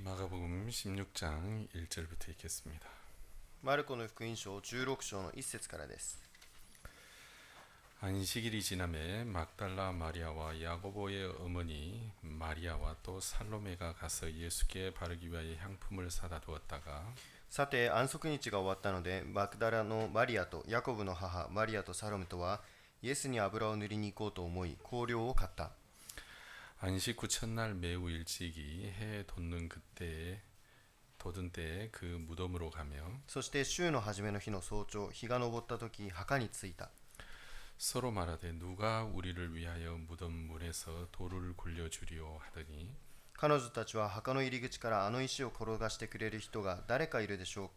마가복음 16장 1절부터 읽겠습니다. マルコの福音書16章の1節からです。 안식일이 지남에 막달라 마리아와 야고보의 어머니 마리아와 또 살로메가 가서 예수께 바르기 위하여 향품을 사다 두었다가 さて安息日が終わったので、マクダラのマリアとヤコブの母マリアとサロメとはイエスに油を塗りに行こうと思い、香料を買った。 안식 후 첫날 매우 일찍이 해 돋는 때에 그 무덤으로 가며 そして週の初めの日の早朝、日が昇った時、墓に着いた。 서로 말하되 누가 우리를 위하여 무덤 문에서 돌을 굴려주리오 하더니 彼女たちは墓の入り口からあの石を転がしてくれる人が誰かいるでしょ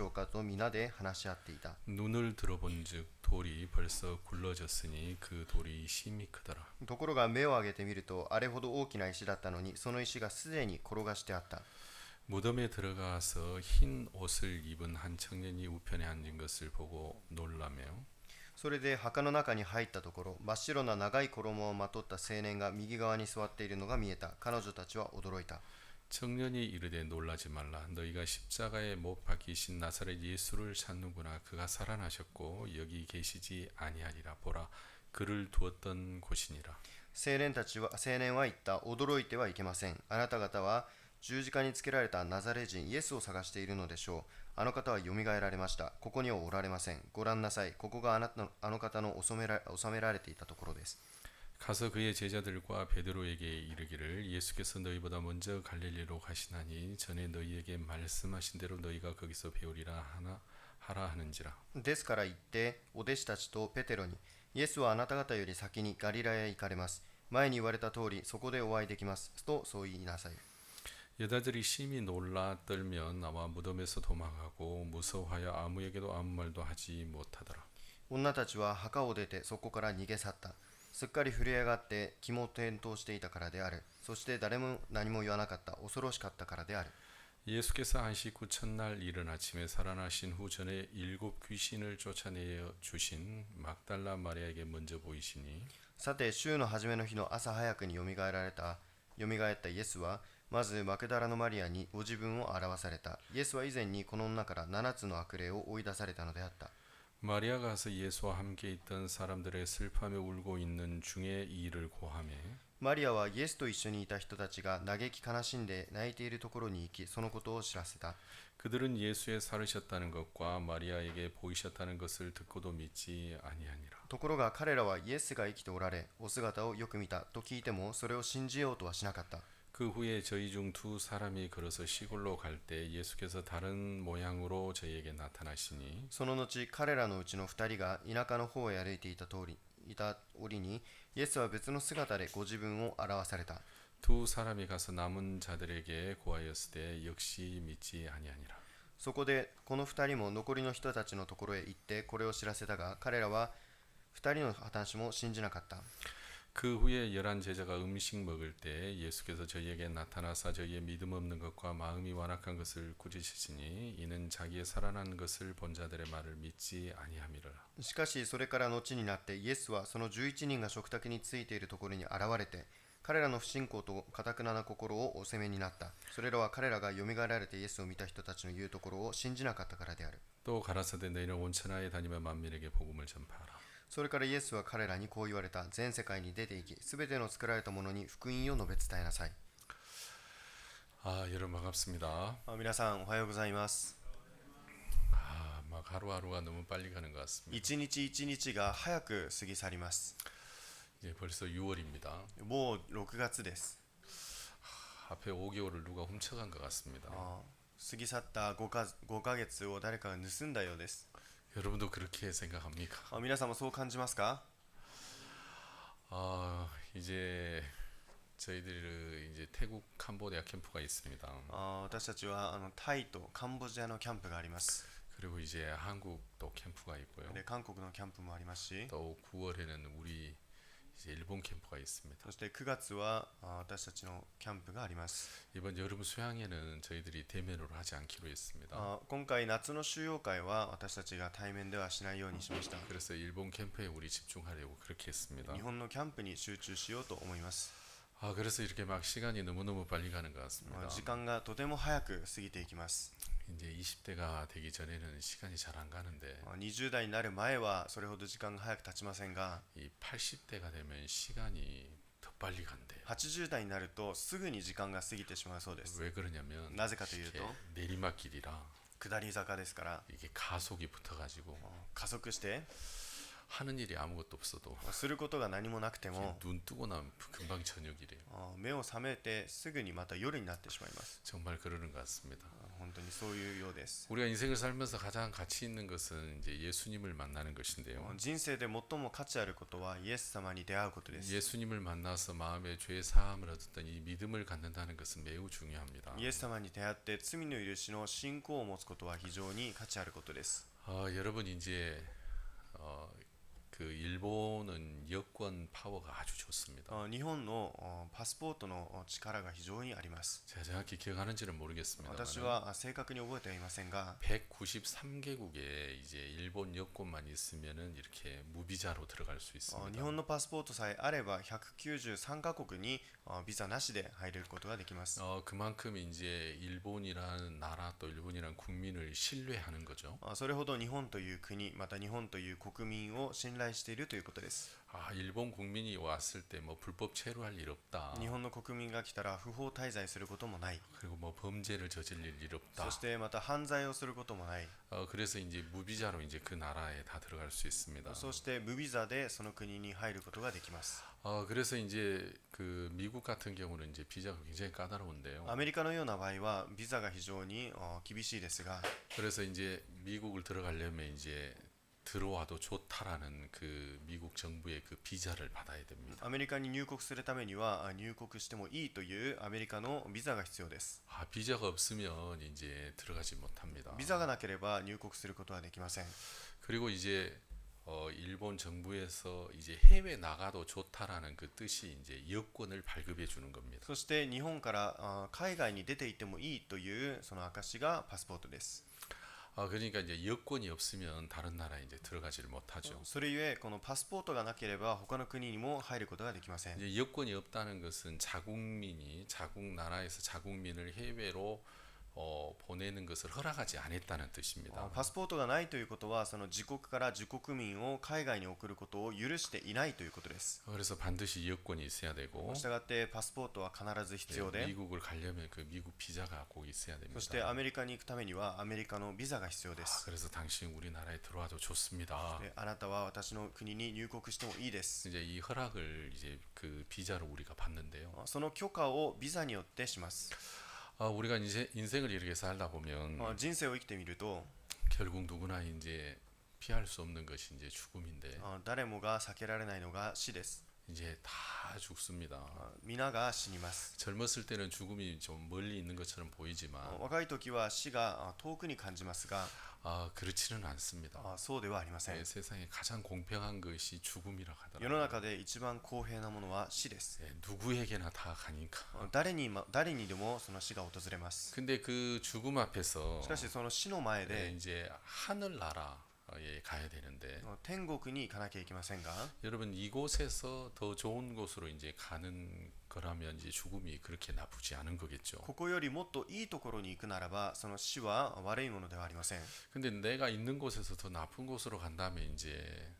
うかと皆で話し合っていた。 눈을 들어본즉 돌이 벌써 굴러졌으니 그 돌이 심히 크더라. ところが目を上げてみると、あれほど大きな石だったのに、その石がすでに転がしてあった。 무덤에 들어가서 흰 옷을 입은 한 청년이 우편에 앉은 것을 보고 놀라며 それで墓の中に入ったところ、真っ白な長い衣をまとった青年が右側に座っているのが見えた。彼女たちは驚いた。 청년이 이르되 놀라지 말라. 너희가 십자가에 못 박히신 나사렛 예수를 찾는구나. 그가 살아나셨고 여기 계시지 아니하리라. 보라, 그를 두었던 곳이니라. 青年は言った。驚いてはいけません。あなた方は十字架につけられたナザレ人イエスを探しているのでしょう。あの方はよみがえられました。ここにはおられません。ご覧なさい。ここがあの方の収められていたところです。 가서 그의 제자들과 베드로에게 이르기를 예수께서 너희보다 먼저 갈릴리로 가시나니 전에 너희에게 말씀하신 대로 너희가 거기서 배우리라 하라 하는지라. ですから言って、お弟子たちとペテロに、イエスはあなた方より先にガリラヤへ行かれます。前に言われた通り、そこでお会いできます。とそう言いなさい。 여자들이 심히 놀라 떨며 나와 무덤에서 도망하고 무서워하여 아무에게도 아무 말도 하지 못하더라. 女たちは墓を出てそこから逃げ去った。すっかり震え上がって気も転倒していたからである。そして誰も何も言わなかった。恐ろしかったからである。 예수께서 안식 후 첫날 이른 아침에 살아나신 후 전에 7 귀신을 쫓아내어 주신 막달라 마리아에게 먼저 보이시니 さて週の初めの日の朝早くによみがえったイエスはまずマクダラのマリアにご自分を表された。イエスは以前にこの女から7つの悪霊を追い出されたのであった。 마리아가 가서 예수와 함께 있던 사람들의 슬퍼하며 울고 있는 중에 이 일을 고하매 マリアはイエスと一緒にいた人たちが嘆き悲しんで泣いているところに行き、そのことを知らせた。 그들은 예수의 살으셨다는 것과 마리아에게 보이셨다는 것을 듣고도 믿지 아니하니라. ところが彼らはイエスが生きておられ、お姿をよく見たと聞いても、それを信じようとはしなかった。 그 후에 저희 중 두 사람이 걸어서 시골로 갈 때 예수께서 다른 모양으로 저희에게 나타나시니 その後、彼らのうちの2人が田舎の方へ歩いていた折に、イエスは別の姿でご自分を表された。 두 사람이 가서 남은 자들에게 고하였을 때 역시 믿지 아니하니라. そこでこの2人も残りの人たちのところへ行ってこれを知らせたが、彼らは2人の話も信じなかった。 그 후에 11 제자가 음식 먹을 때 예수께서 저희에게 나타나사 저희의 믿음 없는 것과 마음이 완악한 것을 꾸짖으시니 이는 자기의 살아난 것을 본 자들의 말을 믿지 아니함이라. しかしそれから後になってイエスはその11人が食卓についているところに現れて、彼らの不信仰と堅な心をお責めになった。それらは彼らがよみがえられてイエスを見た人たちの言うところを信じなかったからである。 또 가라사대 너희는 온 천하에 다니며 만민에게 복음을 전파하라. それからイエスは彼らにこう言われた。全世界に出て行き、すべての作られたものに福音を述べ伝えなさい。 여러분 반갑습니다. 皆さんおはようございます。 막 하루하루가 너무 빨리 가는 것 같습니다. 一日一日が早く過ぎ去ります。 이제 벌써 6월입니다. もう6月です。 앞에 5개월을 누가 훔쳐간 것 같습니다. 過ぎ去った5ヶ月を誰かが盗んだようです。 여러분도 그렇게 생각합니까? 皆さんもそう感じますか？ 이제 저희들 이제 태국 캄보디아 캠프가 있습니다. 私たちはタイとカンボジアのキャンプがあります。 그리고 이제 한국도 캠프가 있고요. で、韓国のキャンプもありますし、 또 9월에는 우리 이제 일본 캠프가 있습니다. そして9月は私たちのキャンプがあります。 이번 여름 수양에는 저희들이 대면으로 하지 않기로 했습니다. 今回夏の修養会は私たちが対面ではしないようにしました。 그래서 일본 캠프에 우리 집중하려고 그렇게 했습니다. 日本のキャンプに集中しようと思います。 그래서 이렇게 막 시간이 너무너무 빨리 가는 것 ま 같습니다. あ時間がとても早く過ぎていきます。 이제 20대가 되기 전에는 시간이 잘 안 가는데 20代になる前はそれほど時間が早く経ちませんが、 이 80대가 되면 시간이 더 빨리 간대요. 80代になるとすぐに時間が過ぎてしまうそうです。 왜 그러냐면 なぜかという 이렇게 と 내리막길이라 下り坂ですから、 이게 가속이 붙어가지고 加速して 하는 일이 아무것도 없어도 することが何もなくても 눈 뜨고 나면 금방 저녁이래요. 目を覚めてすぐにまた夜になってしまいます。 정말 그러는 것 같습니다. 本当にそういうようです。 우리가 인생을 살면서 가장 가치 있는 것은 이제 예수님을 만나는 것인데요. 人生で最も価値あることはイエス様に出会うことです。 예수님을 만나서 마음의 죄 사함을 얻었던 이 믿음을 갖는다는 것은 매우 중요합니다. イエス様に出会って罪の許しの信仰を持つことは非常に価値あることです。 여러분 이제 그 일본은 여권 파워가 아주 좋습니다. 日本のパスポートの力が非常にあります。 제가 정확히 기억하는지는 모르겠습니다. 私は正確に覚えてはいませんが、 193개국에 이제 일본 여권만 있으면은 이렇게 무비자로 들어갈 수 日 있습니다. 本のパスポートさえあれば193カ国にビザなしで入れることができます。 그만큼 이제 일본이라는 나라 또 일본이라는 국민을 신뢰하는 거죠. それほど日本という国、また日本という国民を信頼しているということです。 일본 국민이 왔을 때 뭐 불법 체류할 일 없다. 日本の国民が来たら不法滞在することもない。 그리고 뭐 범죄를 저질릴 일 없다. そしてまた犯罪をすることもない。 그래서 이제 무비자로 이제 그 나라에 다 들어갈 수 있습니다. そして無ビザでその国に入ることができます。 그래서 이제 그 미국 같은 경우는 이제 비자가 굉장히 까다로운데요. アメリカのような場合はビザが非常に厳しいですが、 그래서 이제 미국을 들어가려면 이제 들어와도 좋다라는 그 미국 정부의 그 비자를 받아야 됩니다. アメリカに入国するためには入国してもいいというアメリカのビザが必要です。 비자가 없으면 이제 들어가지 못합니다. ビザがなければ入国することはできません。 그리고 이제 일본 정부에서 이제 해외 나가도 좋다라는 그 뜻이 이제 여권을 발급해 주는 겁니다. そして日本から海外に出ていってもいいというその証がパスポートです。 그러니까 이제 여권이 없으면 다른 나라에 이제 들어가지를 못하죠. それゆえこのパスポートがなければ他の国にも入ることができません。 이제 여권이 없다는 것은 자국민이 자국 나라에서 자국민을 해외로 보내는 것을 허락하지 않았다는 뜻입니다. パスポートがないということはその自国から自国民を海外に送ることを許していないということです。 그래서 반드시 여권이 있어야 되고 したがってパスポートは必ず必要で、 미국을 가려면 그 미국 비자가 꼭 있어야 そ 됩니다. してアメリカに行くためにはアメリカのビザが必要です。 그래서 당신 우리나라에 들어와도 좋습니다. であなたは私の国に入国してもいいです。 이제 이 허락을 이제 그 비자로 우리가 받는데요. その許可をビザによってします。 우리가 이제 인생을 이렇게 살다 보면 人生を生きてみると 결국 누구나 이제 피할 수 없는 것이 이제 죽음인데 誰もが避けられないのが死です。 이제 다 죽습니다. 皆が死にます。 젊었을 때는 죽음이 좀 멀리 있는 것처럼 보이지만 若い時は死が遠くに感じますが、 그렇지는 않습니다. そうではありません。 세상에 가장 공평한 것이 죽음이라 世の 하더라고요. 中で一番公平なものは死です。 누구에게나 다 가니까. 誰にでもその死が訪れます。 근데 그 죽음 앞에서 しかしその死の前で 이제 하늘나라에 가야 되는데 天国に行かなきゃいけませんが、 여러분 이곳에서 더 좋은 곳으로 이제 가는 거라면 이제 죽음이 그렇게 나쁘지 않은 거겠죠. ここよりもっといいところに行くならばその死は悪いものではありません。 근데 내가 있는 곳에서 더 나쁜 곳으로 간다면 이제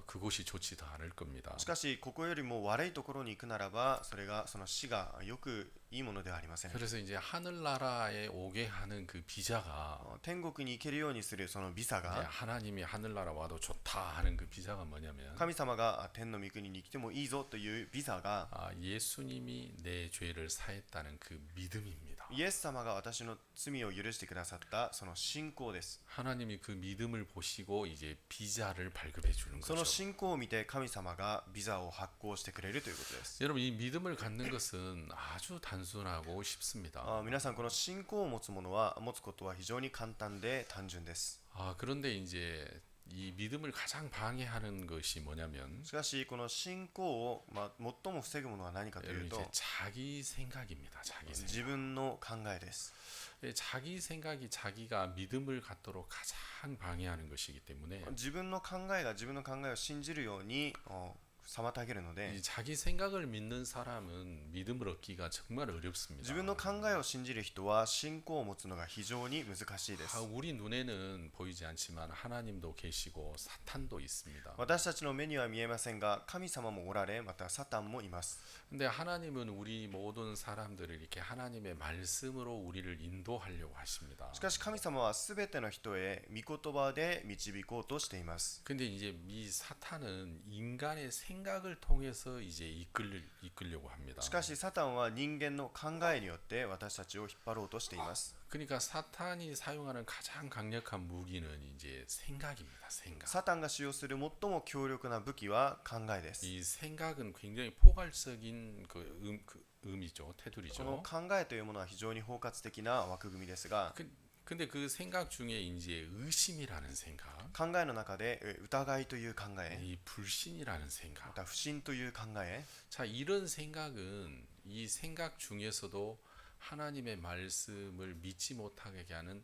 그곳이 좋지도 않을 겁니다. しかしここよりも悪いところに行くならばそれがその死がよくいいものではありません。 그래서 이제 하늘나라에 오게 하는 그 비자가 天国に行けるようにするそのビザ 이제 が 하나님이 하늘나라 와도 좋다 하는 그 비자가 뭐냐면 神様が天の御国に来てもいいぞというビザが 예수님이 내 죄를 사했다는 그 믿음입니다. イエス様が私の罪を許してくださったその信仰です。 하나님이 그 믿음을 보시고 이제 비자를 발급해 주는 その 거죠. 信仰を見て神様がビザを発行してくれるということです。 여러분 이 믿음을 갖는 것은 아주 단순하고 쉽습니다. 皆さんこの信仰を持つことは非常に簡単で単純です。 그런데 이제 이 믿음을 가장 방해하는 것이 뭐냐면 しかしこの信仰を、最も防ぐものは何かというと 이제 자기 생각입니다. 자기 自 생각. 分の考えです。 자기 생각이 자기가 믿음을 갖도록 가장 방해하는 것이기 때문에 自分の考えが自分の考えを信じるように妨げるので 이 자기 생각을 믿는 사람은 믿음을 얻기가 정말 自 어렵습니다. 分の考えを信じる人は信仰を持つのが非常に難しいです 우리 눈에는 보이지 않지만 하나님도 계시고 사탄도 있습니다. 私たちの目には見えませんが神様もおられまたサタンもいます 근데 하나님은 우리 모든 사람들을 이렇게 하나님의 말씀으로 우리를 인도하려고 하십니다. しかし神様はすべての人へ御言葉で導こうとしています 근데 이제 이 사탄은 인간의 생각을 통해서 이제 이끌려고 합니다. しかしサタンは人間の考えによって私たちを引っ張ろうとしています 그러니까 사탄이 사용하는 가장 강력한 무기는 이제 생각입니다. 생각. サタンが使用する最も強力な武器は考えです 이 생각은 굉장히 포괄적인 그 의미죠. この 테두리죠. 考えというものは非常に包括的な枠組みですが 근데 그 생각 중에 이제 의심이라는 생각, 考えの中で疑いという考え 이 불신이라는 ま 생각. た不信という考え 자, 이런 생각은 이 생각 중에서도 하나님의 말씀을 믿지 못하게 하는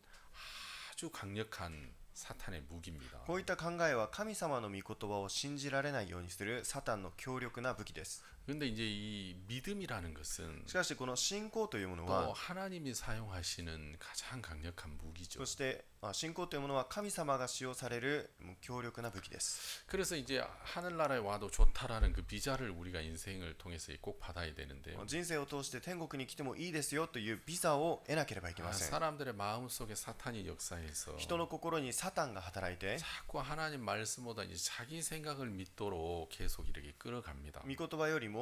아주 강력한 사탄의 무기입니다. こういった考えは神様の御言葉を信じられないようにするサタンの強力な武器です 근데 이제 이 믿음이라는 것은 しかしこの信仰というもの 또 は 하나님이 사용하시는 가장 강력한 무기죠. そして信仰というものは神様が使用される強力な武器です 그래서 이제 하늘나라에 와도 좋다라는 그 비자를 우리가 인생을 통해서 꼭 받아야 되는데요. 人生を通して天国に来てもいいですよというビザを得なければいけません 사람들의 마음 속에 사탄이 역사해서 人の心にサタンが働いて 자꾸 하나님 말씀보다 이제 자기 생각을 믿도록 계속 이렇게 끌어갑니다. 御言葉よりも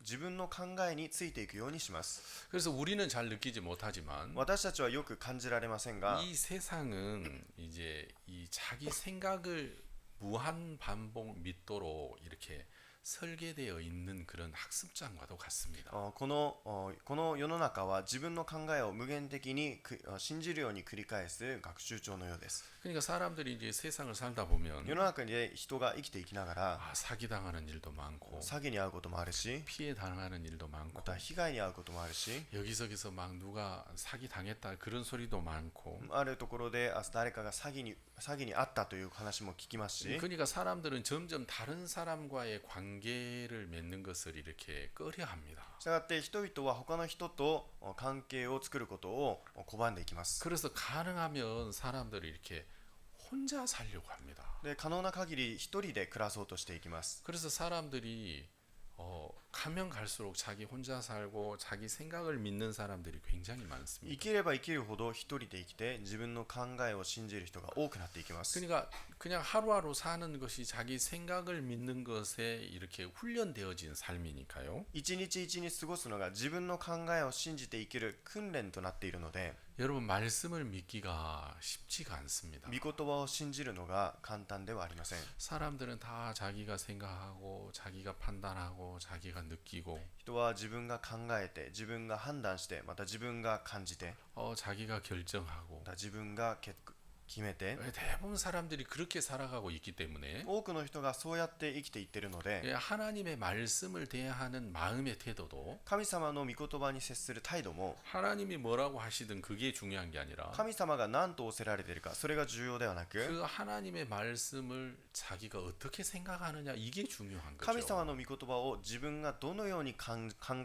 自分の考えについていくようにします 그래서 우리는 잘 느끼지 못하지만 私たちはよく感じられませんが 이 세상은 이제 이 자기 생각을 무한 반복 믿도록 이렇게 설계되어 있는 그런 학습장과도 같습니다. この世の中は自分の考えを無限的に信じるように繰り返す学習帳のようです 그러니까 사람들이 이제 세상을 살다 보면 世の中で人が生きていきながら 사기당하는 일도 많고 詐欺に遭うこともあるし 피해 당하는 일도 ま 많고 た被害に遭うこともあるし 여기저기서 막 누가 사기 당했다 그런 소리도 많고 あるところで誰かが詐欺に遭ったという話も聞きますし 그러니까 사람들은 점점 다른 사람과의 관계를 맺는 것을 이렇게 꺼려합니다. したがって人々は他の人と関係を作ることを拒んでいきます 그래서 가능하면 사람들이 이렇게 혼자 살려고 합니다. で可能な限り一人で暮らそうとしていきます 그래서 사람들이 가면 갈수록 자기 혼자 살고 자기 생각을 믿는 사람들이 굉장히 生 많습니다. きれば生きるほど一人で生きて自分の考えを信じる人が多くなっていきます 그러니까 그냥 하루하루 사는 것이 자기 생각을 믿는 것에 이렇게 훈련되어진 삶이니까요. 一日一日過ごすのが自分の考えを信じて生きる訓練となっているので 여러분 말씀을 믿기가 쉽지가 않습니다. 御言葉を信じるのが簡単ではありません 사람들은 다 자기가 생각하고 자기가 판단하고 자기가 느끼고 人は自分が考えて自分が判断してまた自分が感じて 자기가 결정하고 また自分が決めて 대부분 사람들이 그렇게 살아가고 있기 때문에 多くの人がそうやって生きていっているので 하나님의 말씀을 대하는 마음의 태도도 神様の御言葉に接する態度も 하나님이 뭐라고 하시든 그게 중요한 게 아니라 神様が何と仰せられているかそれが重要ではなく 그 하나님의 말씀을 자기가 어떻게 생각하느냐 이게 중요한 神様 거죠. の御言葉を自分がどのように考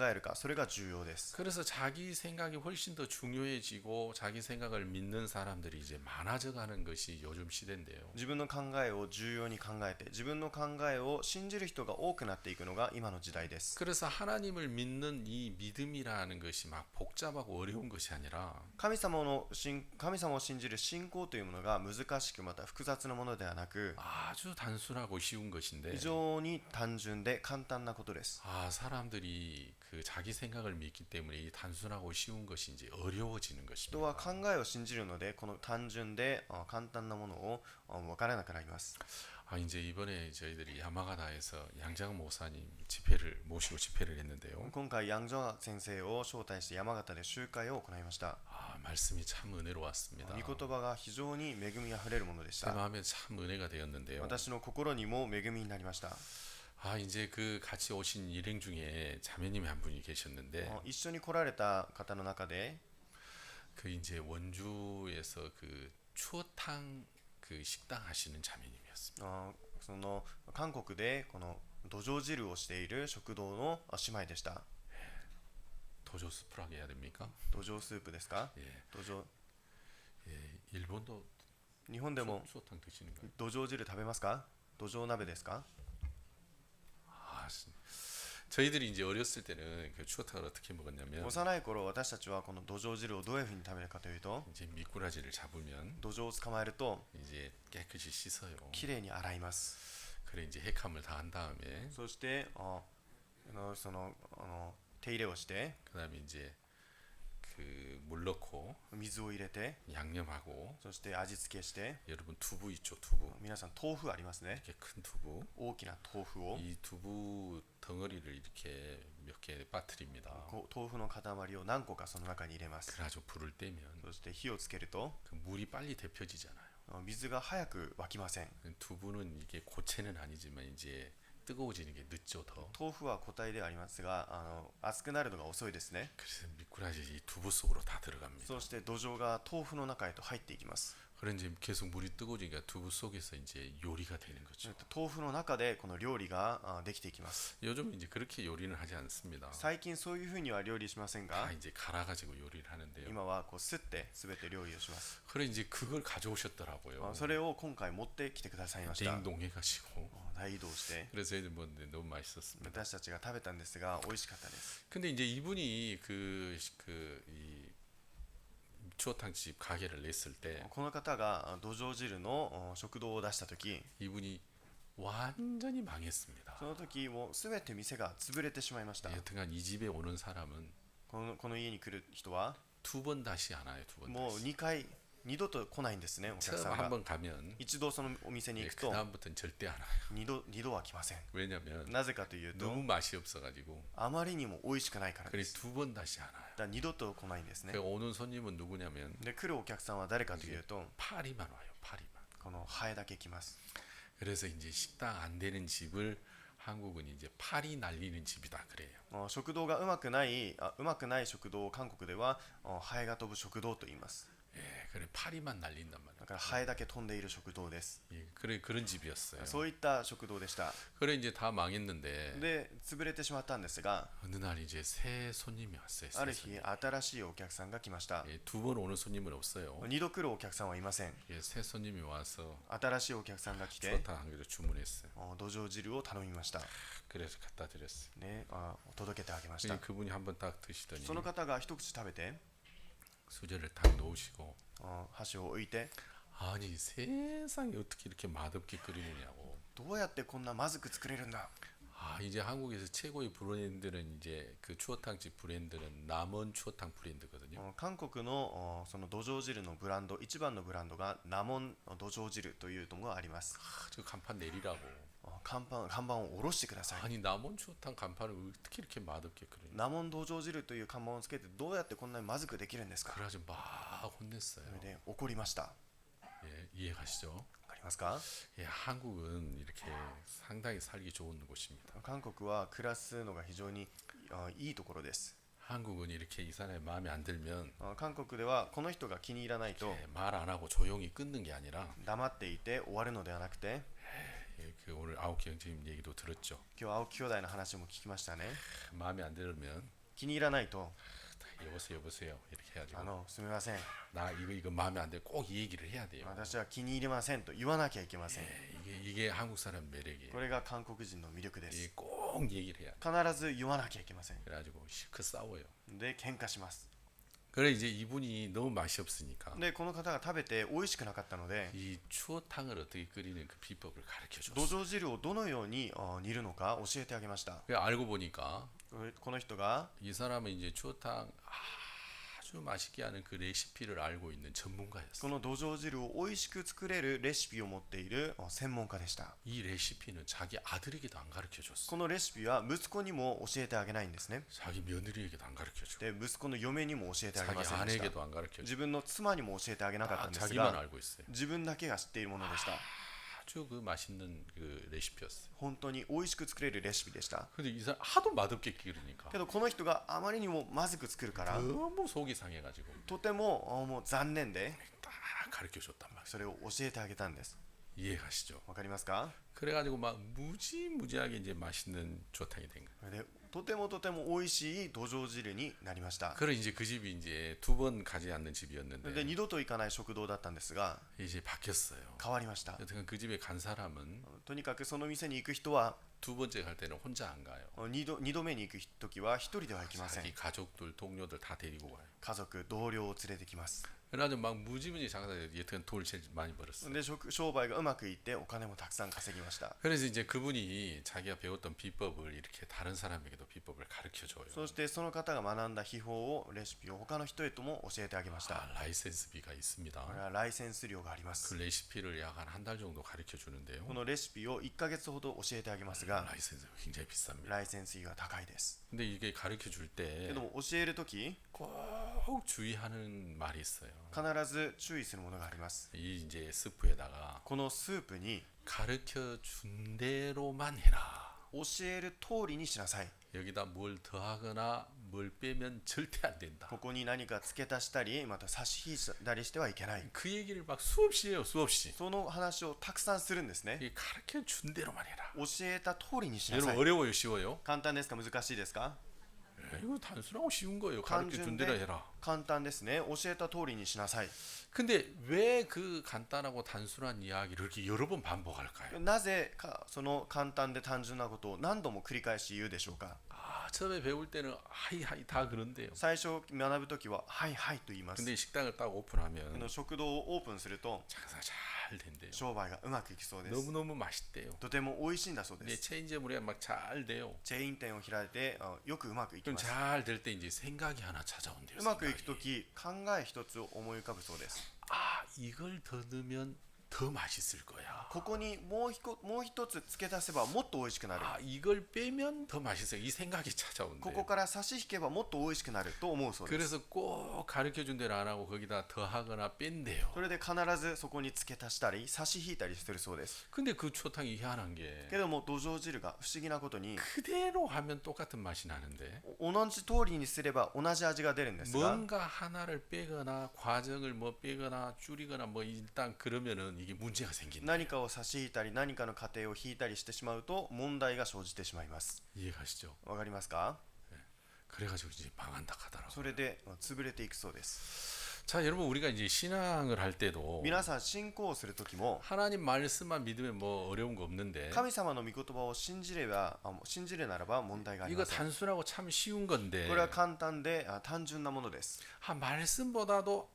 えるかそれが重要です 그래서 자기 생각이 훨씬 더 중요해지고 자기 생각을 믿는 사람들이 이제 많아져가는 것이 요즘 시대인데요. 自分の考えを重要に考えて自分の考えを信じる人が多くなっていくのが今の時代です 그래서 하나님을 믿는 이 믿음이라는 것이 막 복잡하고 어려운 것이 아니라 神様を信じる信仰というものが難しくまた複雑なものではなく 아주 단순하고 쉬운 것인데 非常に単純で簡単なことです 사람들이 그 자기 생각을 믿기 때문에 이 단순하고 쉬운 것이 이제 어려워지는 人は 것입니다. 考えを信じるのでこの単純で簡単なものを分からなくなります 이제 이번에 저희들이 야마가다에서 양장 목사님 집회를 모시고 집회를 했는데요. 今回ヤンジョン先生を招待して山形で集会を行いました 말씀이 참 은혜로웠습니다. 御言葉が非常に恵みあふれるものでし 제 た 마음에 참 은혜가 되었는데요. 私の心にも恵みになりました 이제 그 같이 오신 일행 중에 자매님이 한 분이 계셨는데 一緒に来られた方の中で 그 이제 원주에서 그 추어탕 그 식당 하시는 자매님이었습니다. その韓国でこの土壌汁をしている食堂の姉妹でした。 도조 스프라게 해야 됩니까? 土壌スープですか？ 예. 土壌 예, 일본도 日本でも 추어탕 드시는가요? 土壌汁食べますか？土壌鍋ですか？ 아, 저희들이 이제 어렸을 때는 그 추어탕을 어떻게 먹었냐면 幼い頃私たちはこの土壌汁をどういうふうに食べるかというと、 이제 미꾸라지를 잡으면 土壌を捕まえると 이제 깨끗이 씻어요. きれいに洗います。 그래 이제 해감을 다 한 다음에 そして手入れをして 그다음에 이제 그 물 넣고 水を入れて 양념하고 そして味付けして 여러분 두부 있죠, 두부. 皆さん豆腐ありますね。 이렇게 큰 두부. 大きな豆腐を 이 두부 덩어리를 이렇게 몇 개 빠뜨립니다. 豆腐の塊を何個かその中に入れます。 그래가지고 불을 떼면 そして火をつけると 그 물이 빨리 데펴지잖아요. 水が早く沸きません。 두부는 이게 고체는 아니지만 이제 뜨거워지는 게 늦죠 더. 豆腐は固体ではありますが熱くなるのが遅いですね。 그래서 미꾸라지 이 두부 속으로 다 들어갑니다. そして土壌が豆腐の中へと入っていきます。 그래 이제 계속 물이 뜨거워지니까 두부 속에서 이제 요리가 되는 거죠. 豆腐の中でこの料理ができていきます。 요즘 이제 그렇게 요리는 하지 않습니다. 最近そういうふうには料理しませんが 다 이제 갈아가지고 요리를 하는데요. 今はこうすって全て料理をします。 그래 이제 그걸 가져오셨더라고요. それを今回持ってきてくださいました。 냉동해가지고. 大移動して 그래서 저희들 뭐 너무 맛있었습니다. 私たちが食べたんですが美味しかったです。 근데 이제 이분이 이 추어탕집 가게를 냈을 때 この方が土壌汁の食堂を出した時 이분이 완전히 망했습니다. その時もう全て店が潰れてしまいました。 여튼간 이 집에 오는 사람은 この家に来る人は 두 번 다시 안 와요. 두 번 もう 다시. 2回二度と来ないんですね。お客 처음 さんが 한번 가면 一度そのお店に 예, 行く 그 と 다음부터는 절대 안 와요. 二度は来ません。 왜냐면 なぜかというと 너무 맛이 없어가지고 あまりにも美味しくないからで 그래서 す。 두 번 다시 안 와요. だから二度と来ないんですね。 그 오는 손님은 누구냐면 で来るお客さんは誰かというと 파리만 와요. 파리만. このハエだけ来ます。 그래서 이제 식당 안 되는 집을 한국은 이제 파리 날리는 집이다 그래요. 食堂がうまくない食堂を韓国ではハエが飛ぶ食堂と言います。 예, 그래 파리만 날린단 말이에요. だからハエだけ飛んでいる食堂です。 예, 그래 그런 집이었어요. そういった食堂でした。 그래 이제 다 망했는데 で潰れてしまったんですが 어느 날 이제 새 손님이 왔어요. あ 새 る 손님. 日新しいお客さんが来ました。 예, 두 번 오는 손님은 없어요. 二度来るお客さんはいません。 예, 새 손님이 와서 新しいお客さんが来て 추어탕 한 그릇 주문했어요. 土壌汁を頼みました。 그래서 갖다 드렸어요. ね、届けてあげまし 예, た。 그분이 한번 딱 드시더니 その方が一口食べて 수저를 딱 놓으시고 箸を置いて 아니 세상에 어떻게 이렇게 맛없게 끓이느냐고. どうやってこんなまずく作れるんだ。 아 이제 한국에서 최고의 브랜드는 이제 그 추어탕집 브랜드는 남원 추어탕 브랜드거든요. 韓国のその土壌汁のブランド一番のブランドがナモン土壌汁というのがあります。 아, 저 간판 내리라고. 看板を下ろしてください。 아니 남원 추어탕 간판을 어떻게 이렇게 맛없게 끓이냐. ナモン土壌汁という看板をつけてどうやってこんなにまずくできるんですか。 그래가지고 막 혼냈어요. それで怒りました。 예, 이해가시죠? わかりますか。 예, 한국은 이렇게 상당히 살기 좋은 곳입니다. 韓国は暮らすのが非常にいいところです。 한국은 이렇게 이 사람의 마음에 안 들면 韓国ではこの人が気に入らないと 말 안 하고 조용히 끊는 게 아니라 黙っていて終わるのではなくて、 예, 그 오늘 아오키 형제님 얘기도 들었죠. 今日青木兄弟の話も聞きましたね。 마음에 안 들면 気に入らないと 여보세요 이렇게 해가지고 すみません、 나 이거 마음에 안 들면 꼭 이 얘기를 해야 돼요. 私は気に入りませんと言わなきゃいけません。 예, 이게 한국 사람 매력이에요. これが韓国人の魅力で 이 す。 꼭 얘기를 해야 돼. 必ず言わなきゃいけません。 그래가지고 실컷 싸워요. で喧嘩します。 그래 이제 이분이 너무 맛이 없으니까 でこの方が食べて美味しくなかったので 이 추어탕을 어떻게 끓이는 그 비법을 가르쳐 土 줬어요. 壌汁をどのように煮るのか教えてあげました。 그 알고 보니까 この人が 이 사람은 이제 추어탕 아주 맛있게 하는 그 레시피를 알고 있는 こ 전문가였어요. の土壌汁を美味しく作れるレシピを持っている専門家でした。 이 레시피는 자기 아들에게도 안 가르쳐 こ 줬어. のレシピは息子にも教えてあげないんですね。 자기 며느리에게도 안 가르쳐 줘. で息子の嫁にも教えてあげ 자기 ませんでした。 아내에게도 안 가르쳐 줘. 自分の妻にも教えてあげなかったんです 자기만 が 알고 있어요. 自分だけが知っているものでした。 아주 그 맛있는 그 레시피였어요. 本当に美味しく作れるレシピでした。 근데 이 사람 하도 맛없게 끓이니까 けどこの人があまりにもまずく作るから 너무 속이 상해가지고 とてももう残念で 딱 가르쳐 줬단 말이에요. それを教えてあげたんです。 이해가시죠? わかりますか？ 그래가지고 막 무지무지하게 이제 맛있는 조탕이 된 거예요. それでとてもとても美味しい土壌汁になりました。 그래 이제 그 집이 이제 2번 가지 않는 それで 집이었는데 二度と行かない食堂だったんですが 이제 바뀌었어요. 変わりました。 여튼 그 집에 간 사람은 とにかくその店に行く人は 두 번째 갈 때는 혼자 안 가요. 二度目に行く時は一人では行きません。 자기 가족들, 동료들 다 데리고 가요. 家族同僚を連れてきます。 그래가지고 막 무지무지 장사해서 여튼 돈을 제일 많이 벌었어요. で商売がうまくいってお金もたくさん稼ぎました。 그래서 이제 그분이 자기가 배웠던 비법을 이렇게 다른 사람에게도 비법을 가르쳐 줘요. そしてその方が学んだ秘宝をレシピを他の人へとも教えてあげました。 라이센스비가 있습니다. これはライセンス料がありま 그 す。 레시피를 약 한 달 정도 가르쳐 주는데요. このレシピを1ヶ月ほど教えてあげますが 라이센스가 굉장히 비쌉니다. ライセンス費が高いです。 근데 이게 가르쳐 줄 け 때 ども教える時 꼭 주의하는 말이 있어요. 必ず注意するものがあります。 이 이제 스프에다가 このスープに 가르쳐 준 대로만 해라. 教える通りにしなさい。 여기다 뭘 더하거나 뭘 빼면 절대 안 된다. ここに何か付け足したりまた差し引いたりしてはいけない。 그 얘기를 막 수없이 해요. 수없이. その話をたくさんするんですね。 이 가르쳐 준 대로만 해라. 教えた通りにしな 여러분 さい。 어려워요, 쉬워요? 簡単ですか難しいですか？ 이거 단순하고 쉬운 거예요. 가르쳐 준 대로 해라. 簡単ですね。教えた通りにしなさい。 근데 왜 그 간단하고 단순한 이야기를 이렇게 여러 번 반복할까요? なぜかその簡単で単純なことを何度も繰り返し言うでしょうか？ 처음에 배울 때는 하이 다 그런데요. 最初学ぶときははいはいと言います。 근데 식당을 딱 오픈하면 食堂をオープンすると 장사 잘 된대요. 商売がうまくいきそうです。 너무너무 맛있대요. とても美味しいんだそうで 근데 す。 체인점으로 막 잘 돼요. チェーン店を開いてよくうまくいき 그럼 ます。 잘 될 때 이제 생각이 하나 찾아온대요. うまくいく 생각이. とき考え一つを思い浮かぶそうです。 아, 이걸 더 넣으면 더 맛있을 거야. ここにもう一つ付け足せばもっと美味しくなる。 아, 이걸 빼면 더 맛있어요. 이 생각이 こ 찾아온대요. こから差し引けばもっと美味しくなると思うそうです。 그래서 꼭 가르쳐 준 대로 안 하고 거기다 더 하거나 뺀대요. それで必ずそこに付け足したり差し引いたりするそうです。 근데 그 초탕이 희한한 게 けども土壌汁が不思議なことに 그대로 하면 똑같은 맛이 나는데 同じ通りにすれば同じ味が出るんですが 뭔가 하나를 빼거나 과정을 뭐 빼거나 줄이거나 뭐 일단 그러면은 이게 문제가 생긴다. 何かを差し引いたり何かの過程を引いたりしてしまうと問題が生じてしまいます。 이해가시죠? わかりますか？ 그래가지고 이제 망한다 하더라고. それで潰れていくそうです。 자, 여러분 우리가 이제 신앙을 할 때도 皆さん信仰をするときも 하나님 말씀만 믿으면 뭐 어려운 거 없는데 神様の御言葉を信じるならば問題があり 이거 ません。 단순하고 참 쉬운 건데 これは簡単で単純なものです。 말씀보다도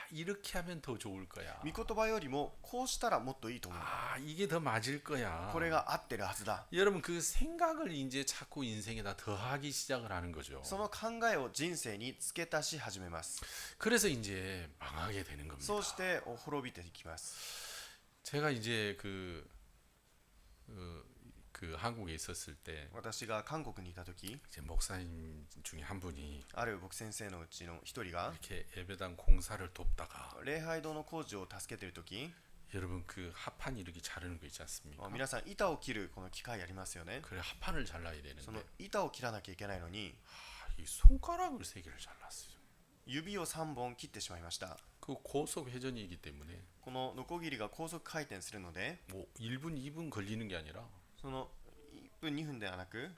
이렇게 하면 더 좋을 거야. 御言葉よりもこうしたらもっといいと思う。 이게 더 맞을 거야. これが合ってるはずだ。 여러분 그 생각을 이제 자꾸 인생에다 더하기 시작을 하는 거죠. その考えを人生に付け足し始めます。 그래서 이제 망하게 되는 겁니다. そうして滅びていきます。 제가 이제 그 한국에 있었을 때 私が韓国にいた時 이제 목사님 중에 한 분이 ある牧先生のうちの一人が 이렇게 예배당 공사를 돕다가 礼拝堂の工事を助けている時 여러분 그 합판 이렇게 자르는 거 있지 않습니까? 皆さん板を切るこの機械ありますよね。 그래 합판을 잘라야 その 되는데 板を切らなきゃいけないのに 이 손가락을 3개를 잘랐어요. 指を3本切ってしまいました。 그 고속 회전이기 때문에 このノコギリが高速回転するので 뭐 1분 2분 걸리는 게 아니라 その1分2分ではなく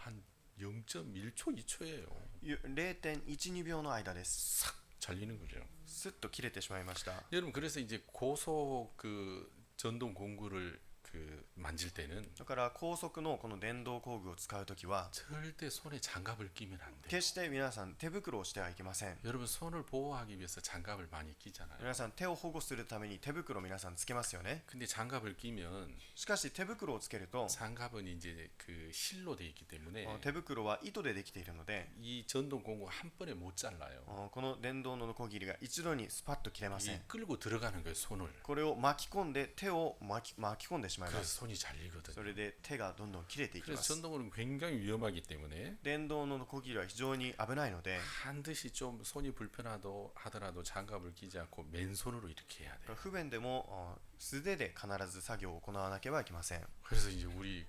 한 0.1초 2초예요. 0.12秒の間です。 싹 잘리는 거죠. スッと切れてしまいました。 여러분 그래서 이제 고속 그 전동 공구를 그 만질 때는 だから高速のこの電動工具を使うときは 절대 손에 장갑을 끼면 안 돼요. 決して皆さん手袋をしてはいけません。 여러분 손을 보호하기 위해서 장갑을 많이 끼잖아요. 皆さん手を保護するために手袋を皆さんつけますよね。 근데 장갑을 끼면 しかし手袋をつけると 장갑은 이제 그 실로 돼 있기 때문에 手袋は糸でできているので 이 전동 공구가 한 번에 못 잘라요. この電動のノコギリが一度にスパッと切れません。 이 끌고 들어가는 거예요 손을. これを巻き込んで手を巻き込んでしまいま 그래서 す。 손이 잘리거든요. それで手がどんどん切れていきま 그래서 す。 전동은 굉장히 위험하기 때문에 電動のノコギリは非常に危ないので 반드시 좀 손이 불편하더라도 장갑을 끼지 않고 맨손으로 이렇게 해야 돼요. 不便でも素手で必ず作業を行わなければいけません。 그래서 이제 우리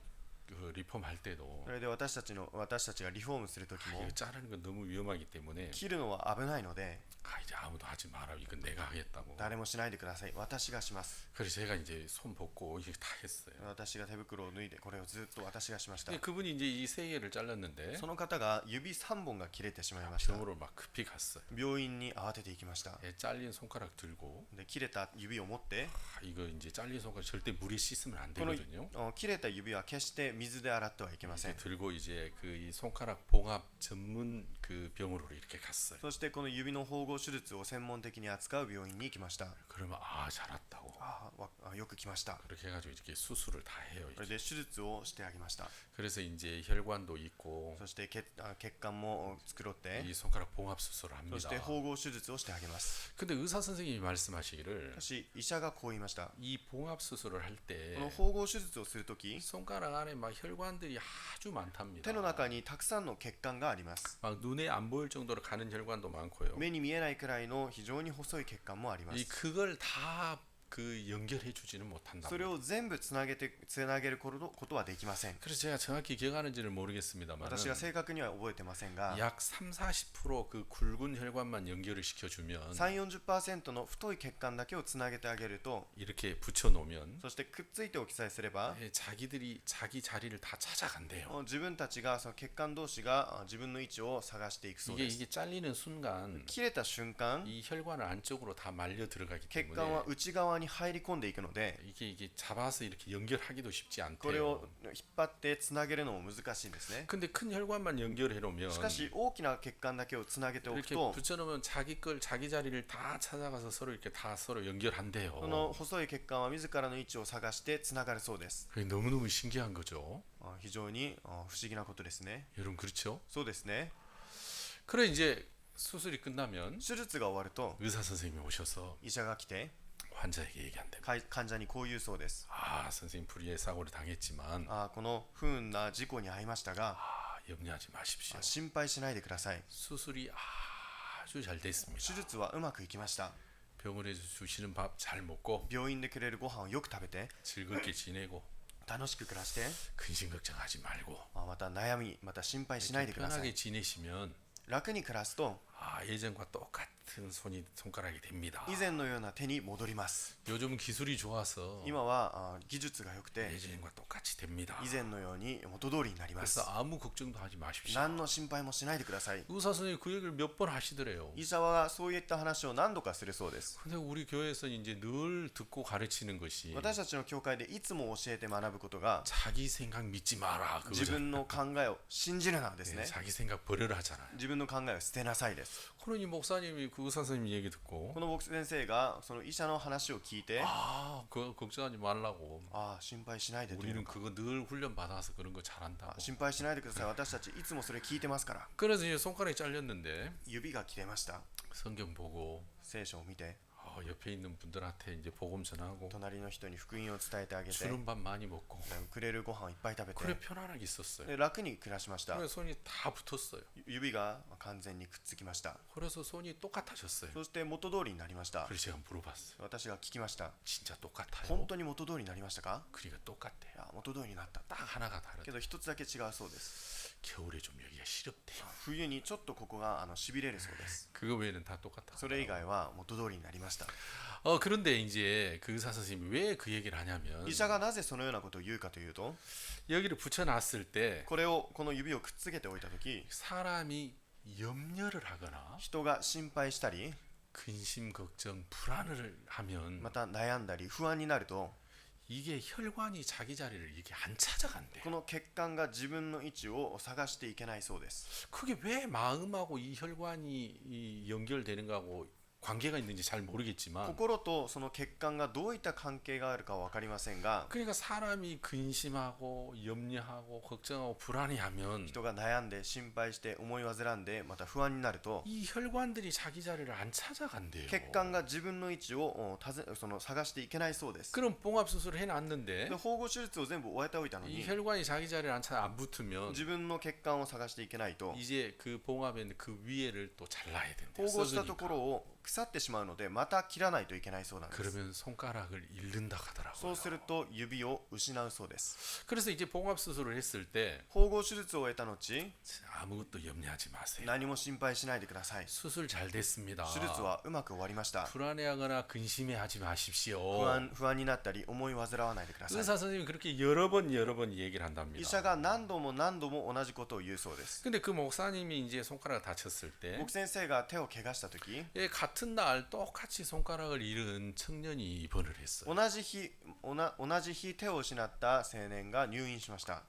그 리폼 할 때도 それで私たちがリフォームするときも 이거 자르는 건 너무 위험하기 때문에 切るのは危ないので 이제 아무도 하지 마라. 이건 내가 하겠다고. 誰もしないでください、私がします。 그래서 제가 이제 손 벗고 이게 다 했어요. 私が手袋を脱いでこれをずっと私がしました。 근데 그분이 이제 이 세 개를 잘랐는데 その方が指3本が切れてしまいました。 병으로 막 급히 갔어요. 病院に慌てて行きました。 예, 잘린 손가락 들고 で切れた指を持って、 이거 이제 잘린 손가락 절대 물에 씻으면 안 この 되거든요. 切れた指は決して水で洗ってはいけません。 들고 이제 그 이 손가락 봉합 전문 그 병으로 이렇게 갔어요. そしてこの指の縫合手術を専門的に扱う病院に行きました。 그러면 잘 왔다고. よく来ました。 그렇게 해가지고 이렇게 수술을 다 해요. それで手術をしてあげました。 그래서 이제 혈관도 있고 そして血管も作って、 이 손가락 봉합 수술을 そして 합니다. 縫合手術をしてあげます。 근데 의사 선생님이 말씀하시기를 しかし医者がこう言いました。 이 봉합 수술을 할 こ 때 の縫合手術をするとき、 손가락 안에 막 혈관들이 아주 많답니다. 手の中にたくさんの血管があります。 막 눈에 안 보일 정도로 가는 혈관도 많고요. 目に見えないくらいの非常に細い血管もありま 이 す。 그걸 다 그 연결해 주지는 못한다. それを全部つなげることはできません。 그래서 제가 정확히 기억하는지는 모르겠습니다만 私が正確には覚えてませんが、 약 3-40%그 굵은 혈관만 연결을 시켜주면 3-40% の太い血管だけをつなげてあげると、 이렇게 붙여놓으면 そしてくっついておきさえすれば、 자기들이 자기 자리를 다 찾아간대요. 自分たちがその血管同士が自分の位置を探していくそうです。 이게 잘리는 순간 切れた瞬間、 이 혈관을 안쪽으로 다 말려 들어가기 血管は 때문에 内側に入り込んでいくので、 이게 잡아서 이렇게 연결하기도 쉽지 これを 않대요. 引っ張ってつなげるのも難しいんですね。 근데 큰 혈관만 연결해 놓으면 しかし大きな血管だけをつなげておく 이렇게 と、 붙여놓으면 자기 자리를 다 찾아가서 서로 이렇게 다 서로 연결한대요. この細い血管は自らの位置を探してつながるそうです。 그게 너무너무 신기한 거죠. 非常に不思議なことですね。 여러분 그렇죠? そうですね。 그래 이제 수술이 끝나면 手術が終わると 의사 선생님이 오셔서 医者が来て 환자에게 얘기한대요. 患者にこう言うそうです。 선생님 불의의 사고를 당했지만 この不運な事故に遭いましたが、 염려하지 마십시오. 心配しないでください。 수술이 아주 잘 됐습니다. 手術はうまくいきました。 병원에서 주시는 밥 잘 먹고 病院でくれるご飯をよく食べて、 즐겁게 지내고 楽しく暮らして、 근심 걱정하지 말고 また悩み、また心配しないでくださ 편하게 い。 지내시면 楽に暮らすと 예전과 똑같은 손가락이 됩니다. 以前のような手に戻ります。 요즘 기술이 좋아서 今は技術が良くて 예전과 똑같이 됩니다. 以前のように元通りになります。 그래서 아무 걱정도 하지 마십시오. 何の心配もしないでください。 의사 선생님 그 얘기를 몇 번 하시더래요. 医者はそういった話を何度かするそうです。 근데 우리 교회에서 이제 늘 듣고 가르치는 것이 私たちの教会でいつも教えて学ぶことが、 자기 생각 믿지 마라 自 그거잖아요. 分の考えを信じるなですね。 자기 생각 버려라 하잖아요. 自分の考えを捨てなさいです。 그러니 목사님이 그 의사 선생님 얘기 듣고 この牧師先生がその医者の話を聞いて、 그거 걱정하지 말라고. 心配しないでという 우리는 のか、 그거 늘 훈련 받아서 그런 거 잘한다고. 心配しないでください。私たちいつもそれ聞いてますから。 그래서 이제 손가락이 잘렸는데 指が切れました。 성경 보고 聖書を見て、 옆에 있는 분들한테 이제 복음 전하고 隣の人に福音を伝えてあげて、 주는 밥 많이 먹고 くれるご飯をいっぱい食べ 그래 て、 편안하게 있었어요. で楽に暮らしました。 그래서 손이 다 붙었어요. 指が完全にくっつきました。 그래서 손이 똑같아졌어요. そして元通りになりました。 그래서 제가 물어봤어요. 私が聞きました。 진짜 똑같아요? 本当に元通りになりましたか？ 그러니까 똑같대요. いや、元通りになった。 딱 하나가 け 다르대. ど一つだけ違うそうです。 겨울에 좀 여기가 시렵대요. 冬にちょっとここが痺れるそうです。 그거 외에는 다 똑같아. それ以外は元通りになりました。 그런데 이제 그 의사 선생님이 왜 그 얘기를 하냐면 医者がなぜそのようなことを言うかというと、 여기를 붙여놨을 때 この指をくっつけておいたとき、 사람이 염려를 하거나 人が心配したり、 근심 걱정 불안을 하면 また悩んだり不安になると、 이게 혈관이 자기 자리를 이게 안 찾아간대요. この血管が自分の位置を探していけないそうです。 그게 왜 마음하고 이 혈관이 연결되는 거하고 관계가 있는지 잘 모르겠지만 心とその血管がどういった関係があるかは分かりませんが、 그러니까 사람이 근심하고 염려하고 걱정하고 불안해하면 人が悩んで心配して思い煩んでまた不安になると、 이 혈관들이 자기 자리를 안 찾아간대요. 血管が自分の位置をその探していけないそうです。 그럼 봉합 수술을 해놨는데 で縫合手術を全部終えておいたの 이 に、 혈관이 자기 자리를 안 붙으면 自分の血管を探していけないと、 이제 그 봉합에는 그 위에를 또 잘라야 된대요. 縫合したと 썩으니까. ころを腐ってしまうのでまた切らないといけないそうなんです。 그러면 손가락을 잃는다 そう 하더라고요. すると指を失うそうです。 그래서 이제 봉합 수술을 했을 때 縫合手術を終えた後 아무것도 염려하지 마세요. 何も心配しないでください。 수술 잘 됐습니다. 手術はうまく終わりました。 불안해하거나 근심해하지 마십시오. 不安になったり思い煩わないでください。 의사 선생님이 그렇게 여러 번 얘기를 医 한답니다. 者が何度も同じことを言うそうです。 근데 그 목사님이 이제 손가락을 다쳤을 때 僕先生が手を怪我した時 예, 같은 날 똑같이 손가락을 잃은 청년이 입원을 했어요. 同じ日手を失った青年が入院しました。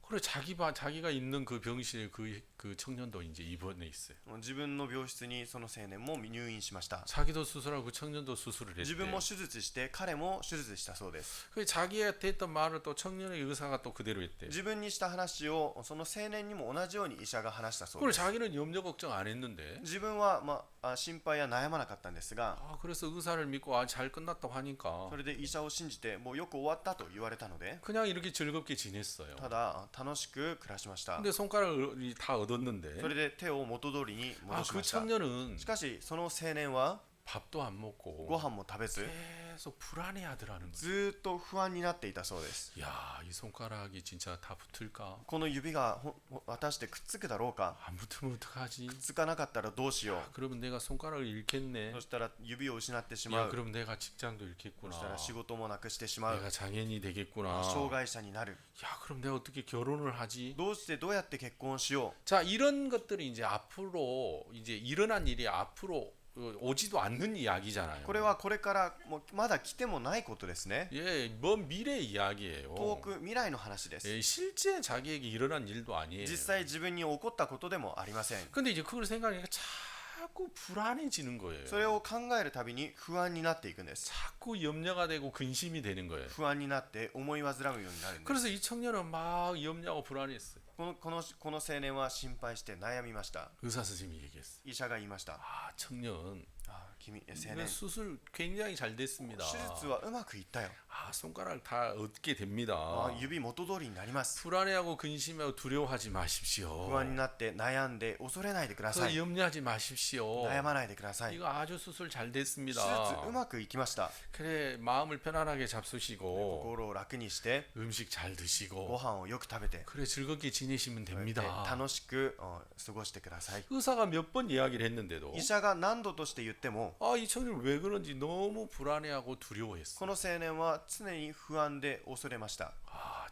그래 자기가 있는 그 병실에 그 청년도 이제 입원해 있어요. 自分の病室にその青年も入院しました。 자기도 수술하고 그 청년도 수술을 自分 했대요. も手術して彼も手術したそうです。 그 자기한테 했던 말을 또 청년의 의사가 또 그대로 했대요. 自分にした話をその青年にも同じように医者が話したそう 그걸 です。 자기는 염려 걱정 안 했는데 自分は、心配や悩まなかったんですが、 그래서 의사를 믿고 잘 끝났다고 하니까 それで医者を信じてもうよく終わったと言われたので 그냥 이렇게 즐겁게 지냈어요. ただ楽しく暮らしました。 근데 손가락을 다 얻었는데 それで手を元通りに戻し 그 ました。 청년은 しかしその青年は 밥도 안 먹고 ご飯も食べず 계속 불안해하더라는 거죠. ずーっと不安になっていたそうです。 야, 이 손가락이 진짜 다 붙을까? この指が果たしてくっつくだろうか。 안 붙으면 어떡하지? くっつかなかったらどうしよ 그러면 내가 손가락을 う。 잃겠네. そしたら指を失ってしま 야, う。 그럼 내가 직장도 そ 잃겠구나. したら仕事もなくしてしまう。 내가 장애인이 되겠구나. 障害者になる。 야, 그럼 내가 어떻게 결혼을 하지? どうやって結婚しよ 자, 이런 것들이 이제 앞으로 이제 일어난 일이 앞으로 오지도 않는 이야기잖아요. う。これはこれからもうまだ来てもないことですね。 예, 먼 미래 이야기예요. 遠く未来の話です。 예, 실제 자기에게 일어난 일도 아니에요. 実際自分に起こったことでもありません。 근데 이제 그걸 생각하니까 자꾸 불안해지는 거예요. それを考えるたびに不安になっていくんです。 자꾸 염려가 되고 근심이 되는 거예요. 不安になって思い煩うようになるんです。 그래서 이 청년은 막 염려하고 불안했어요. この青年は心配して悩みました。 의사 선생님이 얘기했어요. 医者が言いました。 아, 청년, 青 이거 年、 수술 굉장히 잘 됐습니다. 手術はうまくいったよ。 손가락 다 얻게 됩니다. 指元通りになります。 불안해하고 근심하고 두려워하지 마십시오. 不安になって悩んで恐れないでくださ 그 い。 염려하지 마십시오. 悩まないでください。 이거 아주 수술 잘 手 됐습니다. 術うまくいきました。 그래 마음을 편안하게 잡수시고 心を楽にして 음식 잘 ご 드시고 飯をよく食べて 그래 즐겁게 지내시면 で 됩니다. 楽しく過ごしてください。 의사가 몇 번 이야기를 했는데도 医者が何度として言っても 이 청년 왜 그런지 너무 불안해하고 두려워했어. この青年は常に不安で恐れました。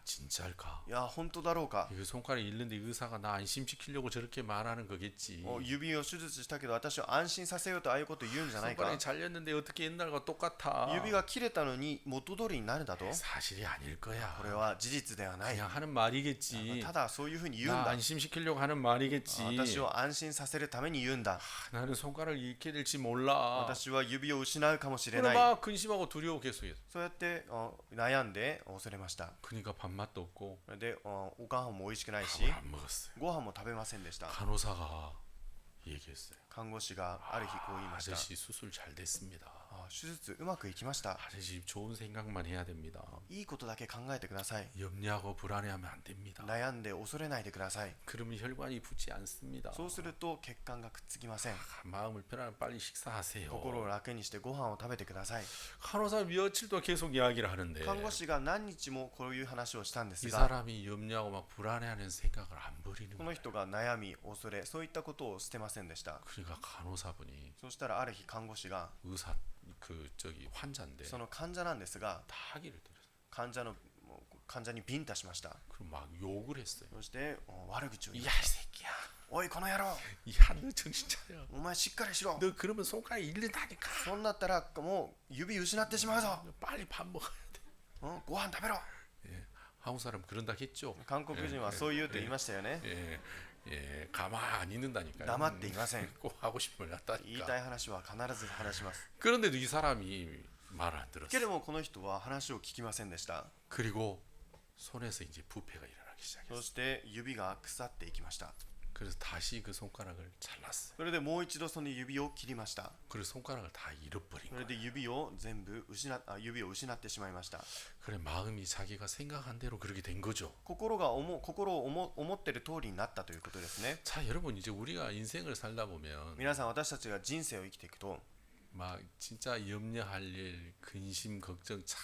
진짜일까? いや本当だろうか。 이거 손가락 잃는데 의사가 나 안심시키려고 저렇게 말하는 거겠지. 指を手術したけど私を安心させようとああいうこと言うんじゃないか。 손가락이 잘렸는데 어떻게 옛날과 똑같아? 指が切れたのに元通りになるだと。 사실이 아닐 거야. これは事実ではない。 그냥 하는 말이겠지. ただそういうふうに言うん 나 だ。 안심시키려고 하는 말이겠지. 私を安心させるために言うんだ。 나는 손가락을 잃게 될지 몰라. 私は指を失うかもしれ 그래 ない。 막 근심하고 두려워 계속해서. そうやって悩んで恐れました。 그러니까 밥맛도 없고 でおご飯も美味しくないし 밥을 안 먹었어요. ご飯も食べませんでした。 간호사가 얘기했어요. 看護師がある日こう言いました。 아저씨 수술 잘 됐습니다. 手術うまくいきました。 아저씨 좋은 생각만 해야 됩니다. いいことだけ考えてください。 염려하고 불안해하면 안 됩니다. 悩んで恐れないでください。 그러면 혈관이 붙지 않습니다. そうすると血管がくっつきません。 마음을 편안하게 빨리 식사하세요. 心を楽にしてご飯を食べてください。 간호사 며칠도 계속 이야기를 하는데 看護師が何日もこういう話をしたんで 이 すが、 사람이 염려하고 막 불안해하는 생각을 안 버리는 この 거예요. 人が悩み、恐れ、そういったことを捨てませんでした。 그러니까 간호사분이 そしたらある日看護師が 의사 그 저기 환자인데 その患者なんですが、 타기를 들었어요. 患者にビンタしました。 그럼 막 욕을 했어요. そして悪口を言い 야 ま 이 した。 새끼야. おいこの野郎、 야 너 정신 차려. お前しっかりしろ。 너 그러면 손가락 잃는다니까. そんなったらもう指失ってしまうぞ。 빨리 밥 먹어야 돼. ご飯食べろ。 예. 한국 사람 그런다 했죠. 韓国人はそう言うと言いましたよね。 예. 예. 가만 안 있는다니까요. 黙っていません。 꼭 하고 싶은 말 言い 했다니까. たい話は必ず話します。 그런데도 이 사람이 말을 안 け 들었어요. れどもこの人は話を聞きませんでした。 그리고 손에서 이제 부패가 일어나기 そ 시작했어요. して指が腐っていきました。 그래서 다시 그 손가락을 잘랐어요. それでもう一度その指を切りました。 그래서 손가락을 다 잃어버린 それ 거예요. で指を失ってしまいました。 그래 마음이 자기가 생각한 대로 그렇게 된 거죠. 心を思ってる通りになったということですね。 자 여러분 이제 우리가 인생을 살다 보면 皆さん私たちが人生を生きていくと막 진짜 염려할 일, 근심, 걱정 참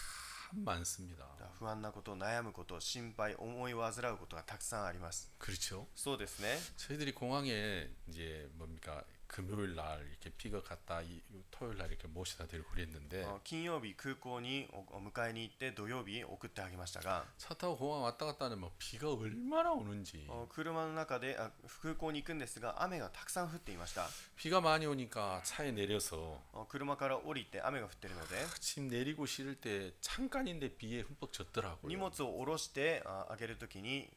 많습니다. 不安なこと、悩むこと、心配、思い煩うことがたくさんあります。 그렇죠? そうですね。 저희들이 공항에 이제 뭡니까 금요일 날 이렇게 픽업 갔다 토요일 날 이렇게 모시다 드리고 그랬는데 金曜日空港にお迎えに行って土曜日送ってあげましたが、 차 타고 공항 왔다 갔다 하는 뭐 비가 얼마나 오는지 車の中で空港に行くんですが雨がたくさん降っていました。 비가 많이 오니까 차에 내려서 車から降りて雨が降ってるので 짐 내리고 실을 때 잠깐인데 비에 흠뻑 荷 젖더라고요. 物を下ろしてあげるときに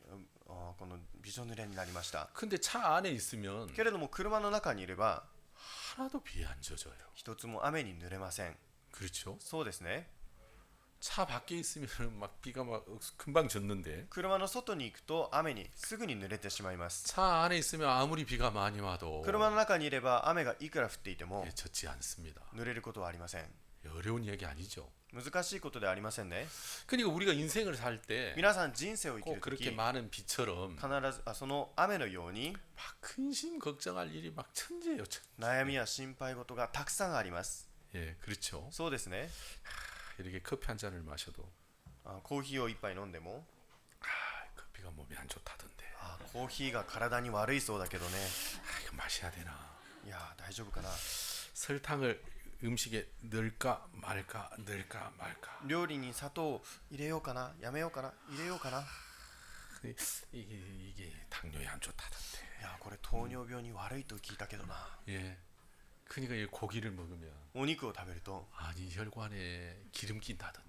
このびしょ濡れになりました。 근데 차 안에 있으면 けれども車の中にいれば 하나도 비에 안 젖어요. 一つも雨に濡れません。 그렇죠? そうですね。 차 밖에 있으면 막 비가 막 금방 젖는데 車の外に行くと雨にすぐに濡れてしまいます。 차 안에 있으면 아무리 비가 많이 와도 車の中にいれば雨がいくら降っていても 예, 젖지 않습니다. 濡れることはありません。 어려운 얘기 아니죠. 難しいことではありませんね。 그러니까 우리가 인생을 살 때 皆さん人生を生き 꼭 ると 그렇게 き 많은 비처럼 必ずその雨のように 막 근심 걱정할 일이 막 천재예요.悩みや心配事がたくさんあります。 예, 그렇죠. そうですね。 이렇게 커피 한 잔을 마셔도 コーヒーを一杯飲んでも 커피가 몸에 안 좋다던데. コーヒーが体に悪いそうだけどね。 이거 마셔야 되나? いや大丈夫かな。 설탕을 음식에 넣을까 말까 넣을까 말까. 料理に砂糖を入れようかな、やめようかな、入れようかな。 이게 당뇨에 안 좋다던데. いやこれ糖尿病に悪いと聞いたけどな。 예. 그러니까 이 고기를 먹으면 お肉を食べると 아니 혈관에 기름 낀다던데.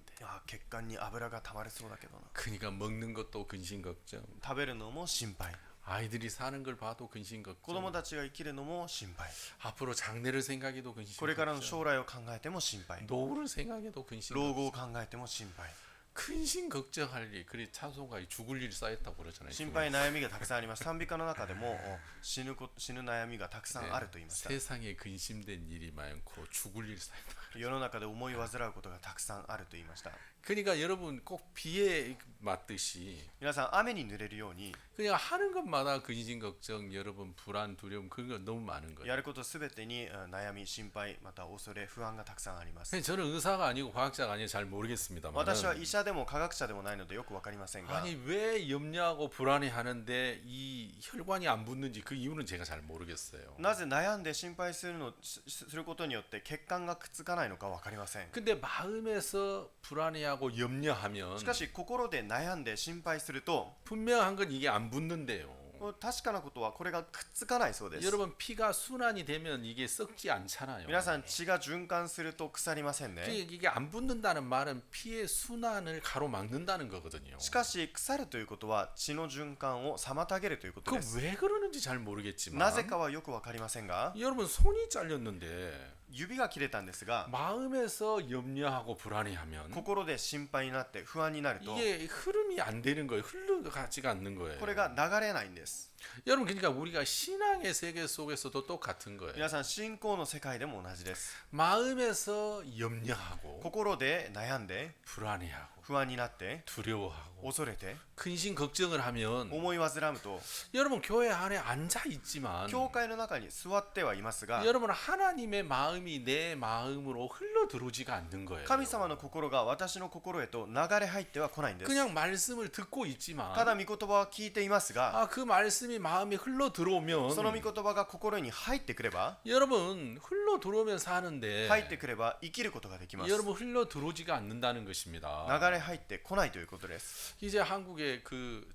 血管に油が溜まりそうだけどな。 그러니까 먹는 것도 근심 걱정. 食べるのも心配。 아이들이 사는 걸 봐도 근심 子 걱정. 供たちが生きるのも心配。 앞으로 장래를 생각해도 근심 これからの 걱정. 将来を考えても心配。 노후를 생각해도 근심 老後を 걱정. 考えても心配。 근심 걱정할 일. 그래 찬송가 죽을 일이 쌓였다고 그러잖아요. 心配悩みがたくさんあります。賛美歌の中でも死ぬ悩みがたくさ 네, んあると言いました。 세상에 근심된 일이 많고 죽을 일 쌓였다. 世の中で思い煩うことがたくさんあると言いました。 그러니까 여러분 꼭 비에 맞듯이 皆さん雨に濡れるように 그냥 하는 것마다 근심 걱정, 여러분 불안, 두려움 그런 거 너무 많은 거예요. やることすべてに悩み、心配、また恐れ、不安がたくさんあります。 근데 저는 의사가 아니고 과학자가 아니고 잘 모르겠습니다만 私は医者でも科学者でもないのでよくわかりませんが、 아니 왜 염려하고 불안해하는데 이 혈관이 안 붙는지 그 이유는 제가 잘 모르겠어요. なぜ悩んで心配することによって血管がくっつかないのかわかりません。 근데 마음에서 불안해하고 염려하면 しかし心で悩んで心配すると 분명한 건 이게 안 붙는데요. 確かなことはこれがくっつかないそうです。 여러분 피가 순환이 되면 이게 썩지 않잖아요. 皆さん血が循環すると腐りませんね。 이게 안 붙는다는 말은 피의 순환을 가로막는다는 거거든요. しかし腐るということは血の循環を妨げるということです。 그 왜 그러는지 잘 모르겠지만 なぜかはよくわかりませんが、 여러분 손이 잘렸는데 指が切れたんですが、 마음에서 염려하고 불안해하면 心で心配になって不安になると 이게 흐름이 안 되는 거예요. 흘러가지가 않는 거예요. これが流れないんです。 여러분 그러니까 우리가 신앙의 세계 속에서도 똑같은 거예요. 皆さん信仰の世界でも同じです。 마음에서 염려하고 心で悩んで 불안해하고 不安になって 두려워하고 恐れて 근심 걱정을 하면 思い煩うと 여러분 교회 안에 앉아 있지만 教会の中に座ってはいますが 여러분 하나님의 마음이 내 마음으로 흘러 들어오지가 않는 거예요. 神様の心が私の心へと流れ入っては来ないんです。 그냥 말씀을 듣고 있지만 ただ御言葉は聞いていますが 그 말씀이 마음에 흘러 들어오면 その御言葉が心に入ってくれば 여러분 흘러 들어오면 사는데 入ってくれば生きることができます。 여러분 흘러 들어오지가 않는다는 것입니다. 流れ入ってこないということです。 이제 한국에 그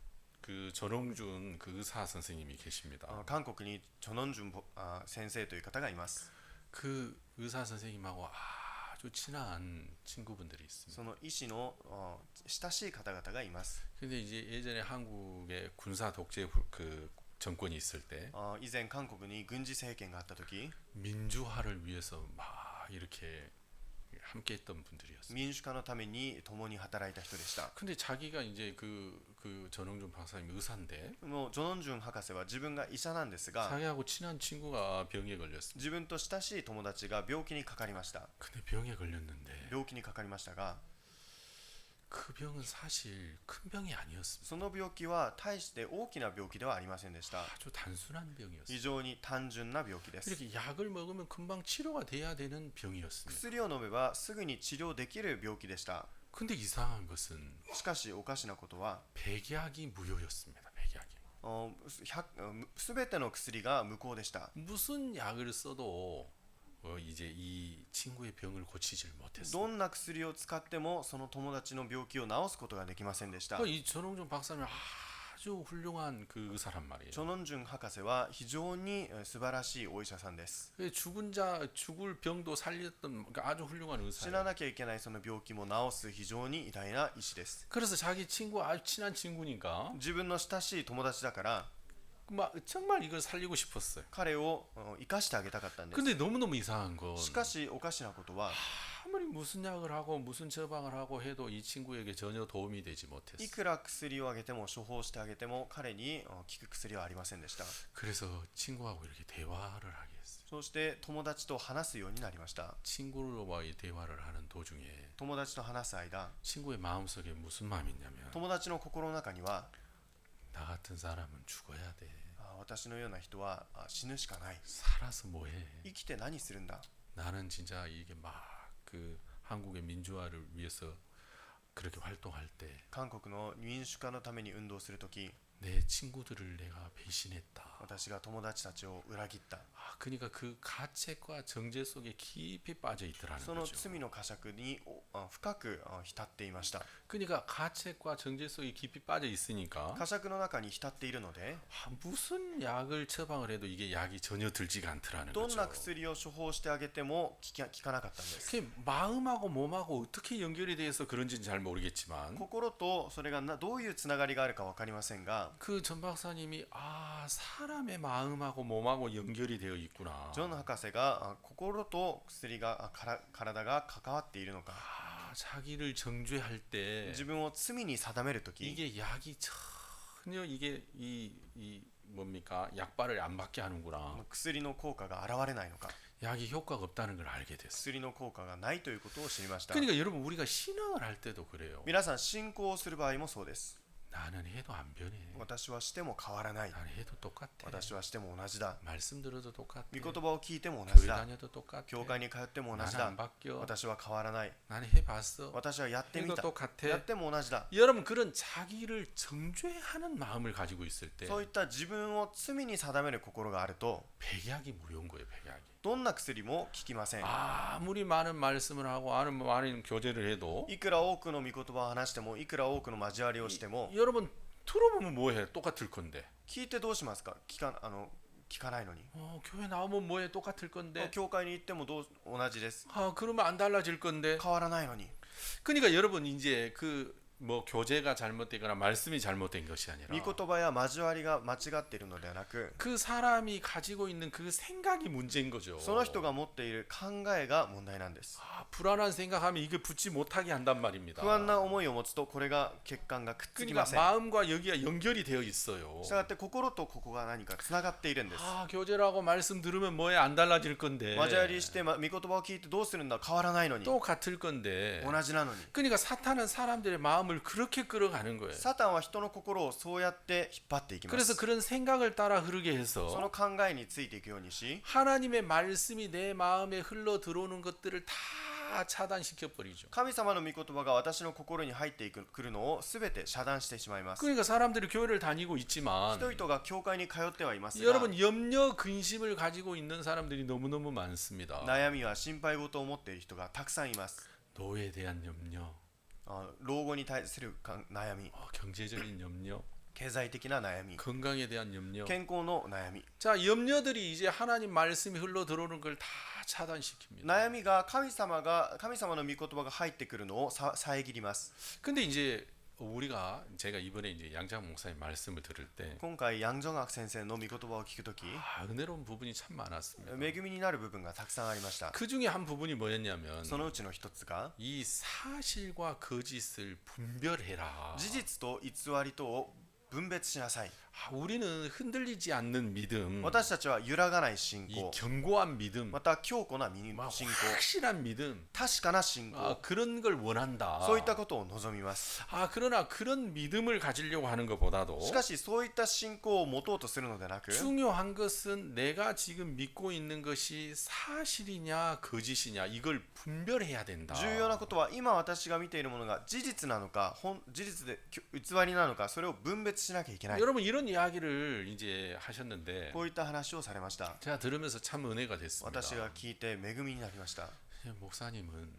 전홍준 그 의사 선생님이 계십니다. 韓国にチョノンジュン先生という方がいます。 그 의사 선생님하고 아주 친한 친구분들이 있습니다. その医師の親しい方々がいます。 근데 이제 예전에 한국에 군사 독재 그 정권이 있을 때 以前韓国に軍事政権があった時 민주화를 위해서 막 이렇게 함께했던 분들이었어요. 民主化のために共に働いた人でした。 근데 자기가 이제 그 전홍준 박사님 의사인데 もうジョノンジュン博士は自分が医者なんですが 자기하고 친한 친구가 병에 걸렸습니다. 自分と親しい友達が病気にかかりました。 근데 병에 걸렸는데 病気にかかりましたが그 병은 사실 큰 병이 아니었습니다. その病気は大して大きな病気ではありませんでした。 아주 단순한 非 병이었어요. 常に単純な病気です。 이렇게 약을 먹으면 금방 치료가 돼야 되는 병이었습니다. 薬を飲めばすぐに治療できる病気でした。 근데 이상한 것은 しかしおかしなことは 백약이 무효였습니다. 백약이. すべての薬が無効でした。 무슨 약을 써도 이제 이 친구의 병을 고치질 ど 못했어요. んな薬を使ってもその友達の病気を治すことができませんでした。 이 전홍준 박사님 아주 훌륭한 그 의사란 말이에요. チョノンジュン博士は非常に素晴らしいお医者さんです。 죽을 병도 살렸던 아주 훌륭한 死 의사예요. ななきゃいけないその病気も治す非常に偉大な医師です。 그래서 자기 친구 아주 친한 친구니까 自分の親しい友達だから 막 정말 이걸 살리고 싶었어요. 彼を生かしてあげたかったんです。 근데 너무너무 이상한 건 しかしおかしなことは 아무리 무슨 약을 하고 무슨 처방을 하고 해도 이 친구에게 전혀 도움이 되지 い 못했어요. くら薬をあげても処方してあげても彼に効く薬はありませんでした。 그래서 친구하고 이렇게 대화를 하게 했어요. そして友達と話すようになりました。 친구와의 대화를 하는 도중에 友達と話す間 친구의 마음속에 무슨 마음이 있냐면 友達の心の中には 나 같은 사람은 죽어야 돼. 私のような人は死ぬしかない。 살아서 뭐해. 生きて何するんだ。 나는 진짜 이게 막 그 한국의 민주화를 위해서 그렇게 활동할 때 韓国の民主化のために運動するとき 내 친구들을 내가 배신했다. 私が友達たちを裏切った。 그러니까 그 가책과 정죄 속에 깊이 빠져 있더라는 その 거죠. 罪の呵責に深く浸っていました。 그러니까 가책과 정죄 속에 깊이 빠져 있으니까 呵責の中に浸っているので 무슨 약을 처방을 해도 이게 약이 전혀 들지가 않더라는 どんな 거죠. 薬を処方してあげても効かなかったんです。 그게 마음하고 몸하고 어떻게 연결이 돼서 그런지는 잘 모르겠지만 心とそれがどういうつながりがあるか分かりませんが 그 전 박사님이 사람의 마음하고 몸하고 연결이 되어 있구나. ジョン博士が心と薬が体が関わっているのか 자기를 정죄할 때 自分を罪に定めるとき 이게 약이 전혀 이게 이 뭡니까 약발을 안 받게 하는구나. 薬の効果が現れないのか 약이 효과가 없다는 걸 알게 됐어요. 薬の効果がないということを知りました。 그러니까 여러분 우리가 신앙을 할 때도 그래요. 皆さん信仰をする場合もそうです。 나는 해도 안 변해. 私はしても変わらない。 나는 해도 똑같아. 私はしても同じだ。 말씀 들어도 똑같아. 御言葉を聞いても同 교회 じだ。 다녀도 똑같아. 教会に通っても同じ 나는 だ 안 。 바뀌어. 私は変わらない。 나는 해봤어. 私はやってみ 해도 た。 똑같아. やっても同じだ。 여러분 그런 자기를 정죄하는 마음을 가지고 있을 때 そういった自分を罪に定める心があると 백약이 무료인 거예요. 백약이. どんな薬も効きません。 아무리 많은 말씀을 하고 많은 교제를 해도 いくら多くの御言葉を話してもいくら多くの交わりをしても 여러분 들어보면 뭐해? 똑같을 건데. 聞いてどうしますか。聞かないのに。 교회 나오면 뭐해? 똑같을 건데. 教会に行っても同じです。 그러면 안 달라질 건데. 変わらないのに。 그러니까 여러분 이제 뭐 교제가 잘못되거나 말씀이 잘못된 것이 아니라 御言葉や交わりが間違っているのではなく 그 사람이 가지고 있는 그 생각이 문제인 거죠. その人が持っている考えが問題なんです。 불안한 생각하면 이게 붙지 못하게 한단 말입니다. 不安な思いを持つとこれが血管がくっつき 그러니까 ません。 마음과 여기가 연결이 되어 있어요. したがって心とここが何かつながっているんです。 교제라고 말씀 들으면 뭐해? 안 달라질 건데. 交わりして御言葉を聞いてどうするんだ。変わらないのに。 또 같을 건데. 同じなのに。 그러니까 사탄은 사람들의 마음을 그렇게 끌어가는 거예요. サタンは人の心をそうやって引っ張っていきます。 그래서 그런 생각을 따라 흐르게 そ 해서 の考えについていくようにし 하나님의 말씀이 내 마음에 흘러 들어오는 것들을 다 차단시켜 버리죠. 神様の御言葉が私の心に入ってくるのをすべて遮断してしまいます。 그러니까 사람들이 교회를 다니고 있지만 人々が教会に通ってはいますが 여러분 염려 근심을 가지고 있는 사람들이 너무너무 많습니다. 悩みは心配事を持っている人がたくさんいます。 노예에 대한 염려, 老後に対する悩み、 경제적인 염려, 経済的な悩み、 건강에 대한 염려. 健康の悩み。 자, 염려들이 이제 하나님 말씀이 흘러 들어오는 걸 다 차단시킵니다. 悩みが神様の御言葉が入ってくるのを遮ります。 근데 이제 제가 이번에 이제 양장 목사님 말씀을 들을 때 今回ヤンジョン学先生の御言葉を聞くとき、 은혜로운 부분이 참 많았습니다. 恵みになる部分がたくさんありました。 그 중에 한 부분이 뭐였냐면 そのうちの一つが 이 사실과 거짓을 분별해라. 事実と偽りとを分別しなさい。 우리는 흔들리지 않는 믿음, 私たちは揺らがない信 이 仰 견고한 믿음, また強固な信 막 仰 확실한 믿음, 確かな信仰 그런 걸 원한다. そういったことを望みます 그러나 그런 믿음을 가지려고 하는 것보다도 しかしそういった信仰を持とうとするのではなく 중요한 것은 내가 지금 믿고 있는 것이 사실이냐 거짓이냐 이걸 분별해야 된다. 重要なことは今私が見ているものが事実なのか事実で偽りなのかそれを分別しなきゃいけない 여러분 이런 이야기를 이제 하셨는데 こういった話をされました 제가 들으면서 참 은혜가 됐습니다. 私が聞いて恵みになりました 목사님은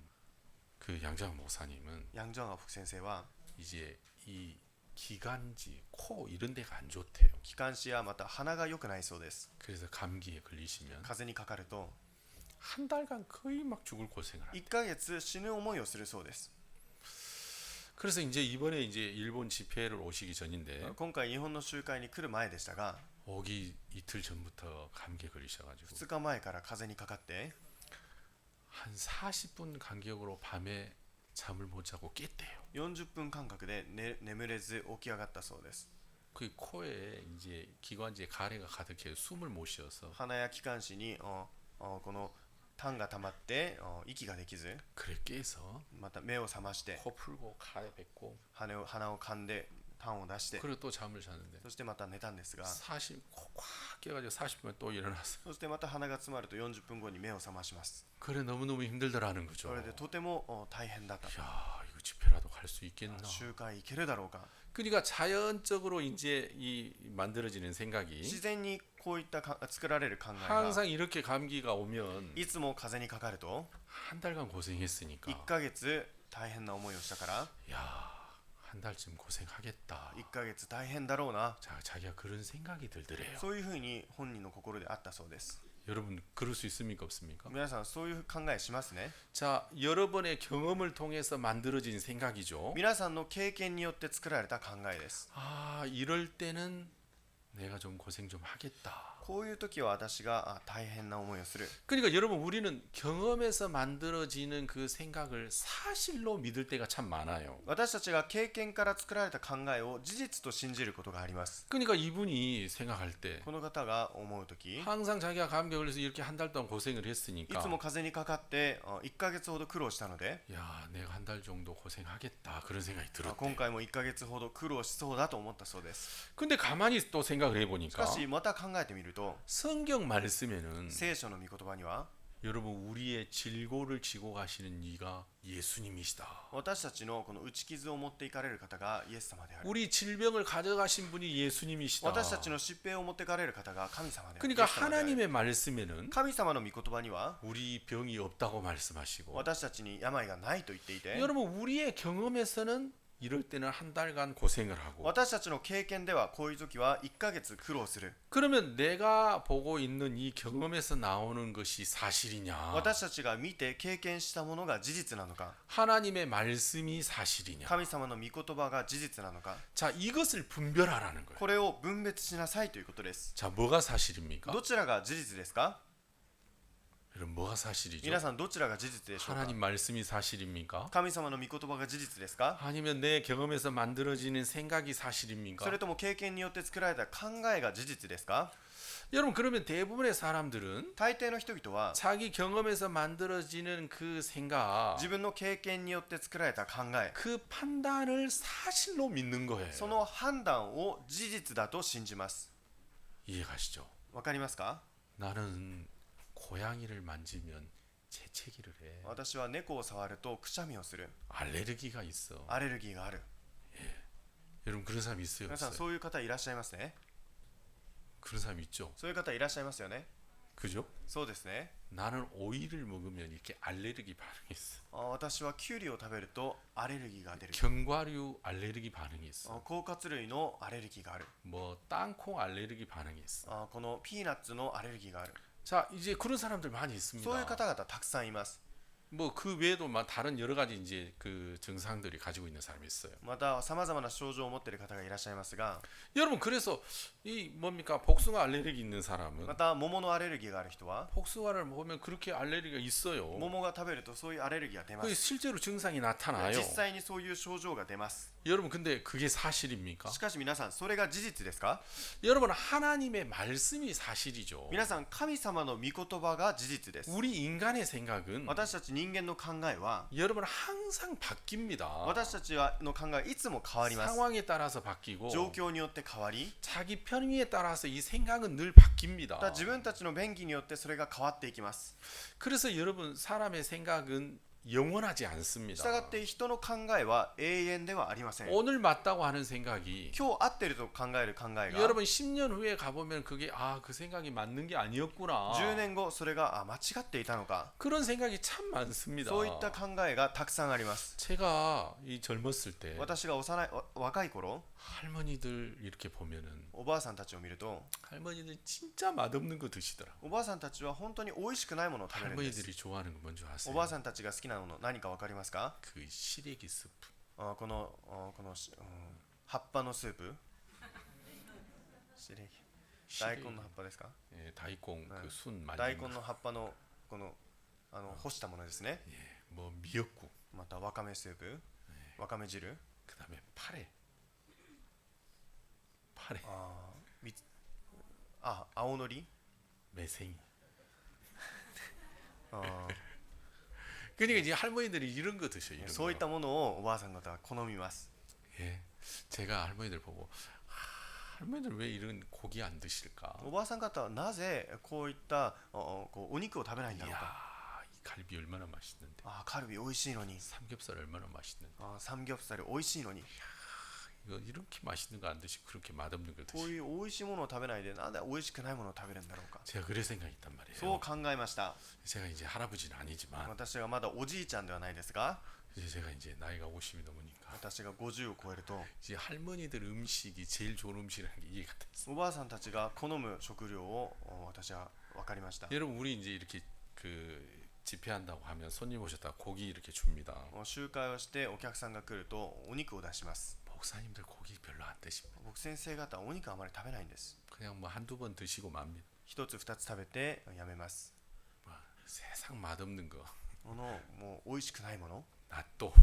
그 양장 목사님은 ヤン・ジョンアフ先生は 이제 이 기관지, 코 이런 데가 안 좋대요. 気管支やまた鼻が良くないそうです 그래서 감기에 걸리시면 風邪にかかると 한 달간 거의 막 죽을 고생을 합니다. 1ヶ月死ぬ思いをするそうです 그래서 이제 이번에 이제 일본 집회를 오시기 전인데 今回日本の集会に来る前でしたが 오기 이틀 전부터 감기에 걸리셔가지고 2日前から風邪にかかって 한 40분 간격으로 밤에 잠을 못 자고 깼대요. 40分間隔で、眠れず起き上がったそうです 그 코에 이제 기관지에 가래가 가득해요. 숨을 못 쉬어서 鼻や気管支にこの痰が溜まって息ができず 그래 깨서 また目を覚まして 코 풀고 가래 뱉고 鼻を噛んで痰を出して 그리고 또 잠을 자는데 そしてまた寝たんですが 코 꽉 깨가지고 40분 또 일어났어. そしてまた鼻が詰まると40分後に目を覚まします 그래 너무너무 힘들더라는 そ 거죠. れでとても大変だった 야 이거 집회라도 갈 수 있겠나. 集会行けるだろうか 그러니까 자연적으로 이제 이 만들어지는 自 생각이 然にこういった作られる考えが 항상 이렇게 감기가 오면 いつも風邪にかかると 한 달간 고생했으니까 1ヶ月大変な思いをしたから 야 한 달쯤 고생하겠다. 1ヶ月大変だろうな 자기가 그런 생각이 들더래요. そういうふうに本人の心であったそうです 여러분 그럴 수 있습니까 없습니까? 皆さんそういう考えしますね 자 여러 번의 경험을 통해서 만들어진 생각이죠. 皆さんの経験によって作られた考えです 이럴 때는 내가 좀 고생 좀 하겠다. こういう時は私が大変な思いをする 그러니까 여러분 우리는 경험에서 만들어지는 그 생각을 사실로 믿을 때가 참 많아요. 私たちが経験から作られた考えを事実と信じることがあります 그러니까 이분이 생각할 때 この方が思う時 항상 자기가 감기에 걸려서 이렇게 한 달 동안 고생을 い 했으니까 つも風邪にかかって1ヶ月ほど苦労したので 야 내가 한 달 정도 고생하겠다 그런 생각이 今 들었대. 回も1ヶ月ほど苦労しそうだと思ったそうです 근데 가만히 또 생각을 し 해보니까 かしまた考えてみると 성경 말씀에는 聖書の御言葉には 여러분 우리의 질고를 지고 가시는 이가 예수님이시다. 私たちのこの打ち傷を持っていかれる方がイエス様である 우리 질병을 가져가신 분이 예수님이시다. 私たちの疾病を持っていかれる方が神様である 그러니까 イエス様である 하나님의 말씀에는 神様の御言葉には 우리 병이 없다고 말씀하시고 私たちに病がないと言っていて 여러분 우리의 경험에서는 이럴 때는 한 달간 고생을 하고 私たちの経験ではこういう時は1ヶ月苦労する 그러면 내가 보고 있는 이 경험에서 나오는 것이 사실이냐 私たちが見て経験したものが事実なのか 하나님의 말씀이 사실이냐 神様の御言葉が事実なのか 자 이것을 분별하라는 거예요. これを分別しなさいということです 자 뭐가 사실입니까? どちらが事実ですか 여러분 뭐가 사실이죠? 皆さんどちらが事実でしょうか 하나님 말씀이 사실입니까? 神様の御言葉が事実ですか 아니면 내 경험에서 만들어지는 생각이 사실입니까? それとも経験によって作られた考えが事実ですか 여러분 그러면 대부분의 사람들은 大抵の人々は 자기 경험에서 만들어지는 그 생각 自分の経験によって作られた考え 그 판단을 사실로 믿는 거예요. その判断を事実だと信じます 이해가시죠? わかりますか 나는 고양이를 만지면 재채기를 해. 私は猫を触るとくしゃみをする 알레르기가 있어. アレルギーがある 여러분 그런 사람 있어요? 皆さん 없어요? そういう方いらっしゃいますね 그런 사람 있죠? そういう方いらっしゃいますよね 그죠? そうですね 나는 오이를 먹으면 이렇게 알레르기 반응이 있어. 私はキュウリを食べるとアレルギーが出る 견과류 알레르기 반응이 있어. 甲殻類のアレルギーがある 뭐 땅콩 알레르기 반응이 있어. このピーナッツのアレルギーがある 자 이제 그런 사람들 많이 そういう 있습니다. 方々たくさんいます뭐 그 외에도 막 다른 여러 가지 이제 그 증상들이 가지고 있는 사람이 있어요. またさまざまな症状を持っている方がいらっしゃいますが、 여러분 그래서 이 뭡니까 복숭아 알레르기 있는 사람은 また桃のアレルギーがある人は 복숭아를 먹으면 그렇게 알레르기가 있어요. 桃が食べるとそういうアレルギーが出ま 그 す。 실제로 증상이 나타나요. 実際にそういう症状が出ます。 여러분 근데 그게 사실입니까? しかし皆さんそれが事実ですか？ 여러분 하나님의 말씀이 사실이죠. 皆さん神様の御言葉が事実です。 우리 인간의 생각은 私たち人間の考えは 여러분 항상 바뀝니다. 私たちの考えいつも変わります。 상황에 따라서 바뀌고 状況によって変わり、 자기 편의에 따라서 이 생각은 늘 바뀝니다. また自分たちの便宜によってそれが変わっていきます。 그래서 여러분 사람의 생각은 영원하지 않습니다. したがって人の考えは永遠ではありません。 오늘 맞다고 하는 생각이 今日合ってると考える考えが 여러분 10년 후에 가보면 그게 그 생각이 맞는 게 아니었구나. 10年後それが間違っていたのか、 그런 생각이 참 많습니다. そういった考えがたくさんあります。 제가 이 젊었을 때 私が若い頃、 할머니들 이렇게 보면은 おばあさんたちを見ると、 할머니들 진짜 맛없는 거 드시더라. おばあさんたちは本当に美味しくないものを食べるんです。 할머니들이 좋아하는 거 뭔지 お 아세요? ばあさんたちが好きなもの何か分かりますか？ 그 시래기 스프. この葉っぱのスープ、大根の葉っぱですか？ 예, 다이콩 네. 그순 말린 大根の葉っぱのこの干したものですね。 예, 뭐 미역국. またわかめスープ、わかめ汁、 그다음에 파래. 青のり、 매생이. あ 그러니까 이제 할머니들이 이런 거 드셔요. 이런 そういった 거. ものをおばあさん方は好みます。 예, 제가 할머니들 보고 할머니들 왜 이런 고기 안 드실까? おばあさん方はなぜこういったお肉を食べないんだろうか。 이야, 이 갈비 얼마나 맛있는데. カルビ美味しいのに、 삼겹살 얼마나 맛있는데. サムギョプサル美味しいのに、 이거 이렇게 맛있는 거 안 드시고 그렇게 맛없는 걸 こう 드시. いう美味しいものを食べないでなんで美味しくないものを食べるんだろうか。 제가 그래 생각이 있단 そう 말이에요. 考えました。 제가 이제 할아버지는 아니지만 私はまだおじいちゃんではないですが、 이제 제가 이제 나이가 50이 넘으니까 私が50を超えると、 이제 할머니들 음식이 제일 좋은 음식이라는 게 이해가 됐어. おばあさんたちが好む食料を私は分かりました。 여러분 우리 이제 이렇게 그 집회한다고 하면 손님 오셨다 고기 이렇게 줍니다. 集会をしてお客さんが来るとお肉を出します。 목사님들 고기 별로 안 드십니다. 僕先生方はお肉あまり食べないんです。 그냥 뭐 한두 번 드시고 맙니다. 一つ二つ食べてやめます。 뭐 세상 맛없는 거. もう美味しくないもの、 낫또.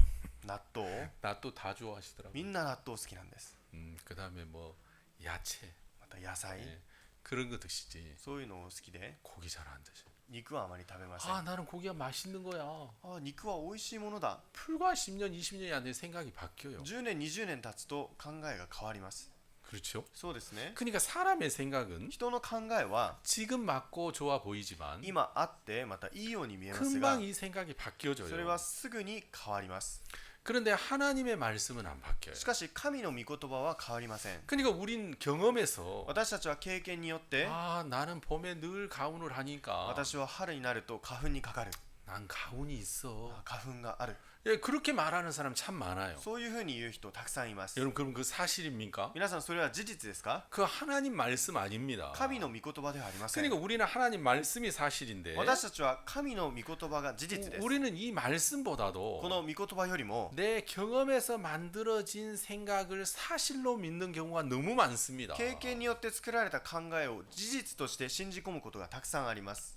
納豆、 낫또 다 좋아하시더라고요. みんな納豆好きなんです。 그다음에 뭐 야채. また野菜、 예, 그런 거 드시지. そういうのを好きで 고기 잘 안 드셔. 肉はあまり食べません。 나는 고기가 맛있는 거야. 肉は美味しいものだ。 불과 10년, 20년이 안 돼 생각이 바뀌어요. 10年20年経つと考えが変わります。 그렇죠? そうですね。 그러니까 사람의 생각은 人の考えは 지금 맞고 좋아 보이지만 今あってまたいいように見えますが、 금방 이 생각이 それ 바뀌어져요. はすぐに変わります。 그런데 하나님의 말씀은 안 바뀌어요. しかし神の御言葉は変わりません。 그러니까 우린 경험에서 私たちは経験によって、 나는 봄에 늘 가훈을 하니까 私は春になると花粉にかかる、 난 가훈이 있어. 花粉がある、 예, 그렇게 말하는 사람 참 많아요. そういうふうに言う人たくさんいます。 여러분 그럼 그 사실입니까? 皆さんそれは事実ですか？ 그 하나님 말씀 아닙니다. 神の御言葉ではありません。 그러니까 우리는 하나님 말씀이 사실인데 私たちは神の御言葉が事実です。 우리는 이 말씀보다도 この御言葉よりも 내 경험에서 만들어진 생각을 사실로 믿는 경우가 너무 많습니다. 経験によって作られた考えを事実として信じ込むことがたくさんあります。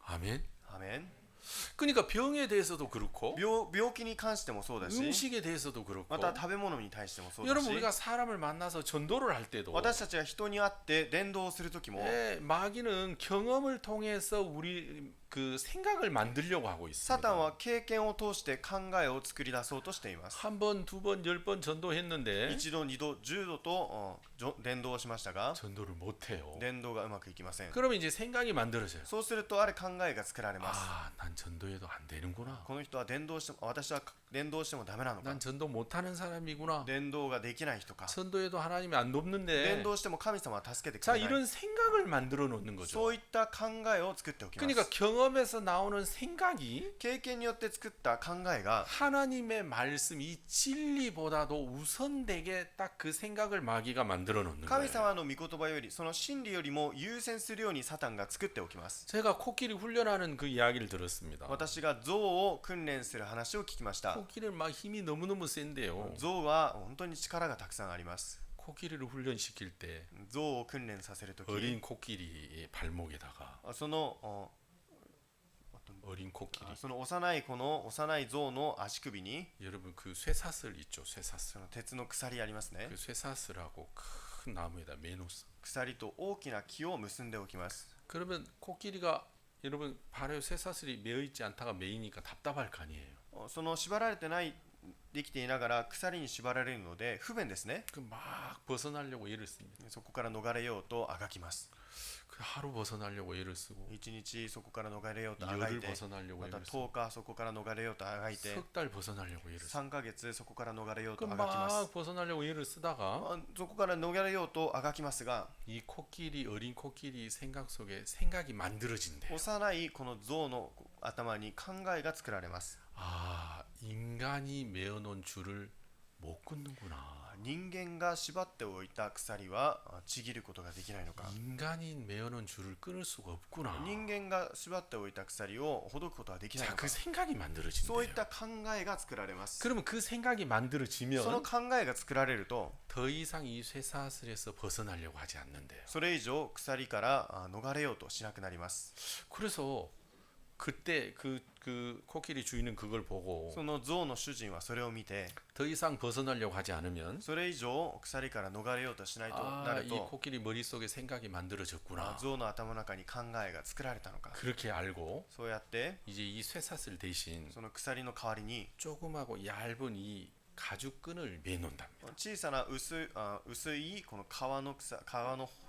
아멘. アメン。 그러니까 병에 대해서도 그렇고 病気に関してもそうだし、 음식에 대해서도 그렇고 また食べ物に対してもそうだ 여러분 し、 우리가 사람을 만나서 전도를 할 때도 私たちが人に会って伝道をするときも、 예, 마귀는 경험을 통해서 우리 그 생각을 만들려고 하고 サタン 있습니다. は経験を通して考えを作り出そうとしています。 한 번, 두 번, 10번 전도했는데 一度、二度、10度と伝道をしましたが、 전도를 못 해요. 伝道がうまくいきません。 그러면 이제 생각이 만들어져요. そうするとある考えが作られます。 난 전도해도 안 되는구나. この人は伝道しても、私は伝道してもダメなのか、 난 전도 못 하는 사람이구나. 伝道ができない人か、 전도해도 하나님이 안 伝 돕는데. 道しても神様は助けてく 자, れない。 이런 생각을 만들어 놓는 거죠. そういった考えを作っておきます。 그러니까 경험에서 나오는 생각이 経験によって作った考えが 하나님의 말씀 이 진리보다도 우선되게 딱 그 생각을 마귀가 만들어 놓는 神 거예요. 様の御言葉よりその真理よりも優先するようにサタンが作っておきます。 제가 코끼리 훈련하는 그 이야기를 들었습니다. 私が象を訓練する話を聞きました。 코끼리는 막 힘이 너무너무 센데요. 象は本当に力がたくさんあります。 코끼리를 훈련시킬 때 象を訓練させるとき 어린 코끼리의 발목에다가 その 어린 코끼리 その幼い子の幼い象の足首に 여러분 그 쇠사슬 있죠. 쇠사슬. その鉄の鎖ありますね。 그 쇠사슬하고 큰 나무에다 매놓습니다. 鎖と大きな木を結んでおきます。 그러면 코끼리가 여러분 발에 쇠사슬이 매어 있지 않다가 매이니까 답답할 거 아니에요. その縛られてないできていながら鎖に縛られるので不便ですね。 그 막 벗어나려고 애를 씁니다. そこから逃れようとあがきます。 그 하루 벗어나려고 애를 쓰고 1日そこから逃れようとあがい 열흘 て、 벗어나려고 また 애를 쓰고 10日そこから逃れようとあがいて、 석 달 벗어나려고 애를 쓰고 3ヶ月そこから逃れよう 그 とあがきます。 막 벗어나려고 애를 쓰다가 そこから逃れようとあがきますが、 이 코끼리 어린 코끼리 생각 속에 생각이 만들어진대요. 幼いこの象の頭に考えが作られます。 아 인간이 메어놓은 줄을 못 끊는구나. 人間が縛っておいた鎖はちぎることができないのか。 인간이 메어놓은 줄을 끊을 수가 없구나. 人間が縛っておいた鎖をほどくことはできない 자, の 그 か。 생각이 そういっ 만들어진대요. た考えが作られます。 그러면 그 생각이 その 만들어지면 考えが作られると、 더 이상 이 쇠사슬에서 벗어나려고 하지 않는데요. それ以上鎖から逃れようとしなくなります。 그래서 그때 그 코끼리 주인은 그걸 보고 その象の主人はそれを見て、 더 이상 벗어나려고 하지 않으면 それ以上鎖から逃れようとしないとな 아, る 이 と、 코끼리 머릿속에 생각이 만들어졌구나. 象の頭の中に考えが作られたのか。 그렇게 알고 そうやって 이제 이 쇠사슬 대신 その鎖の代わりに 조그마고 얇은 이 가죽끈을 매놓는답니다. 小さな薄いこの革の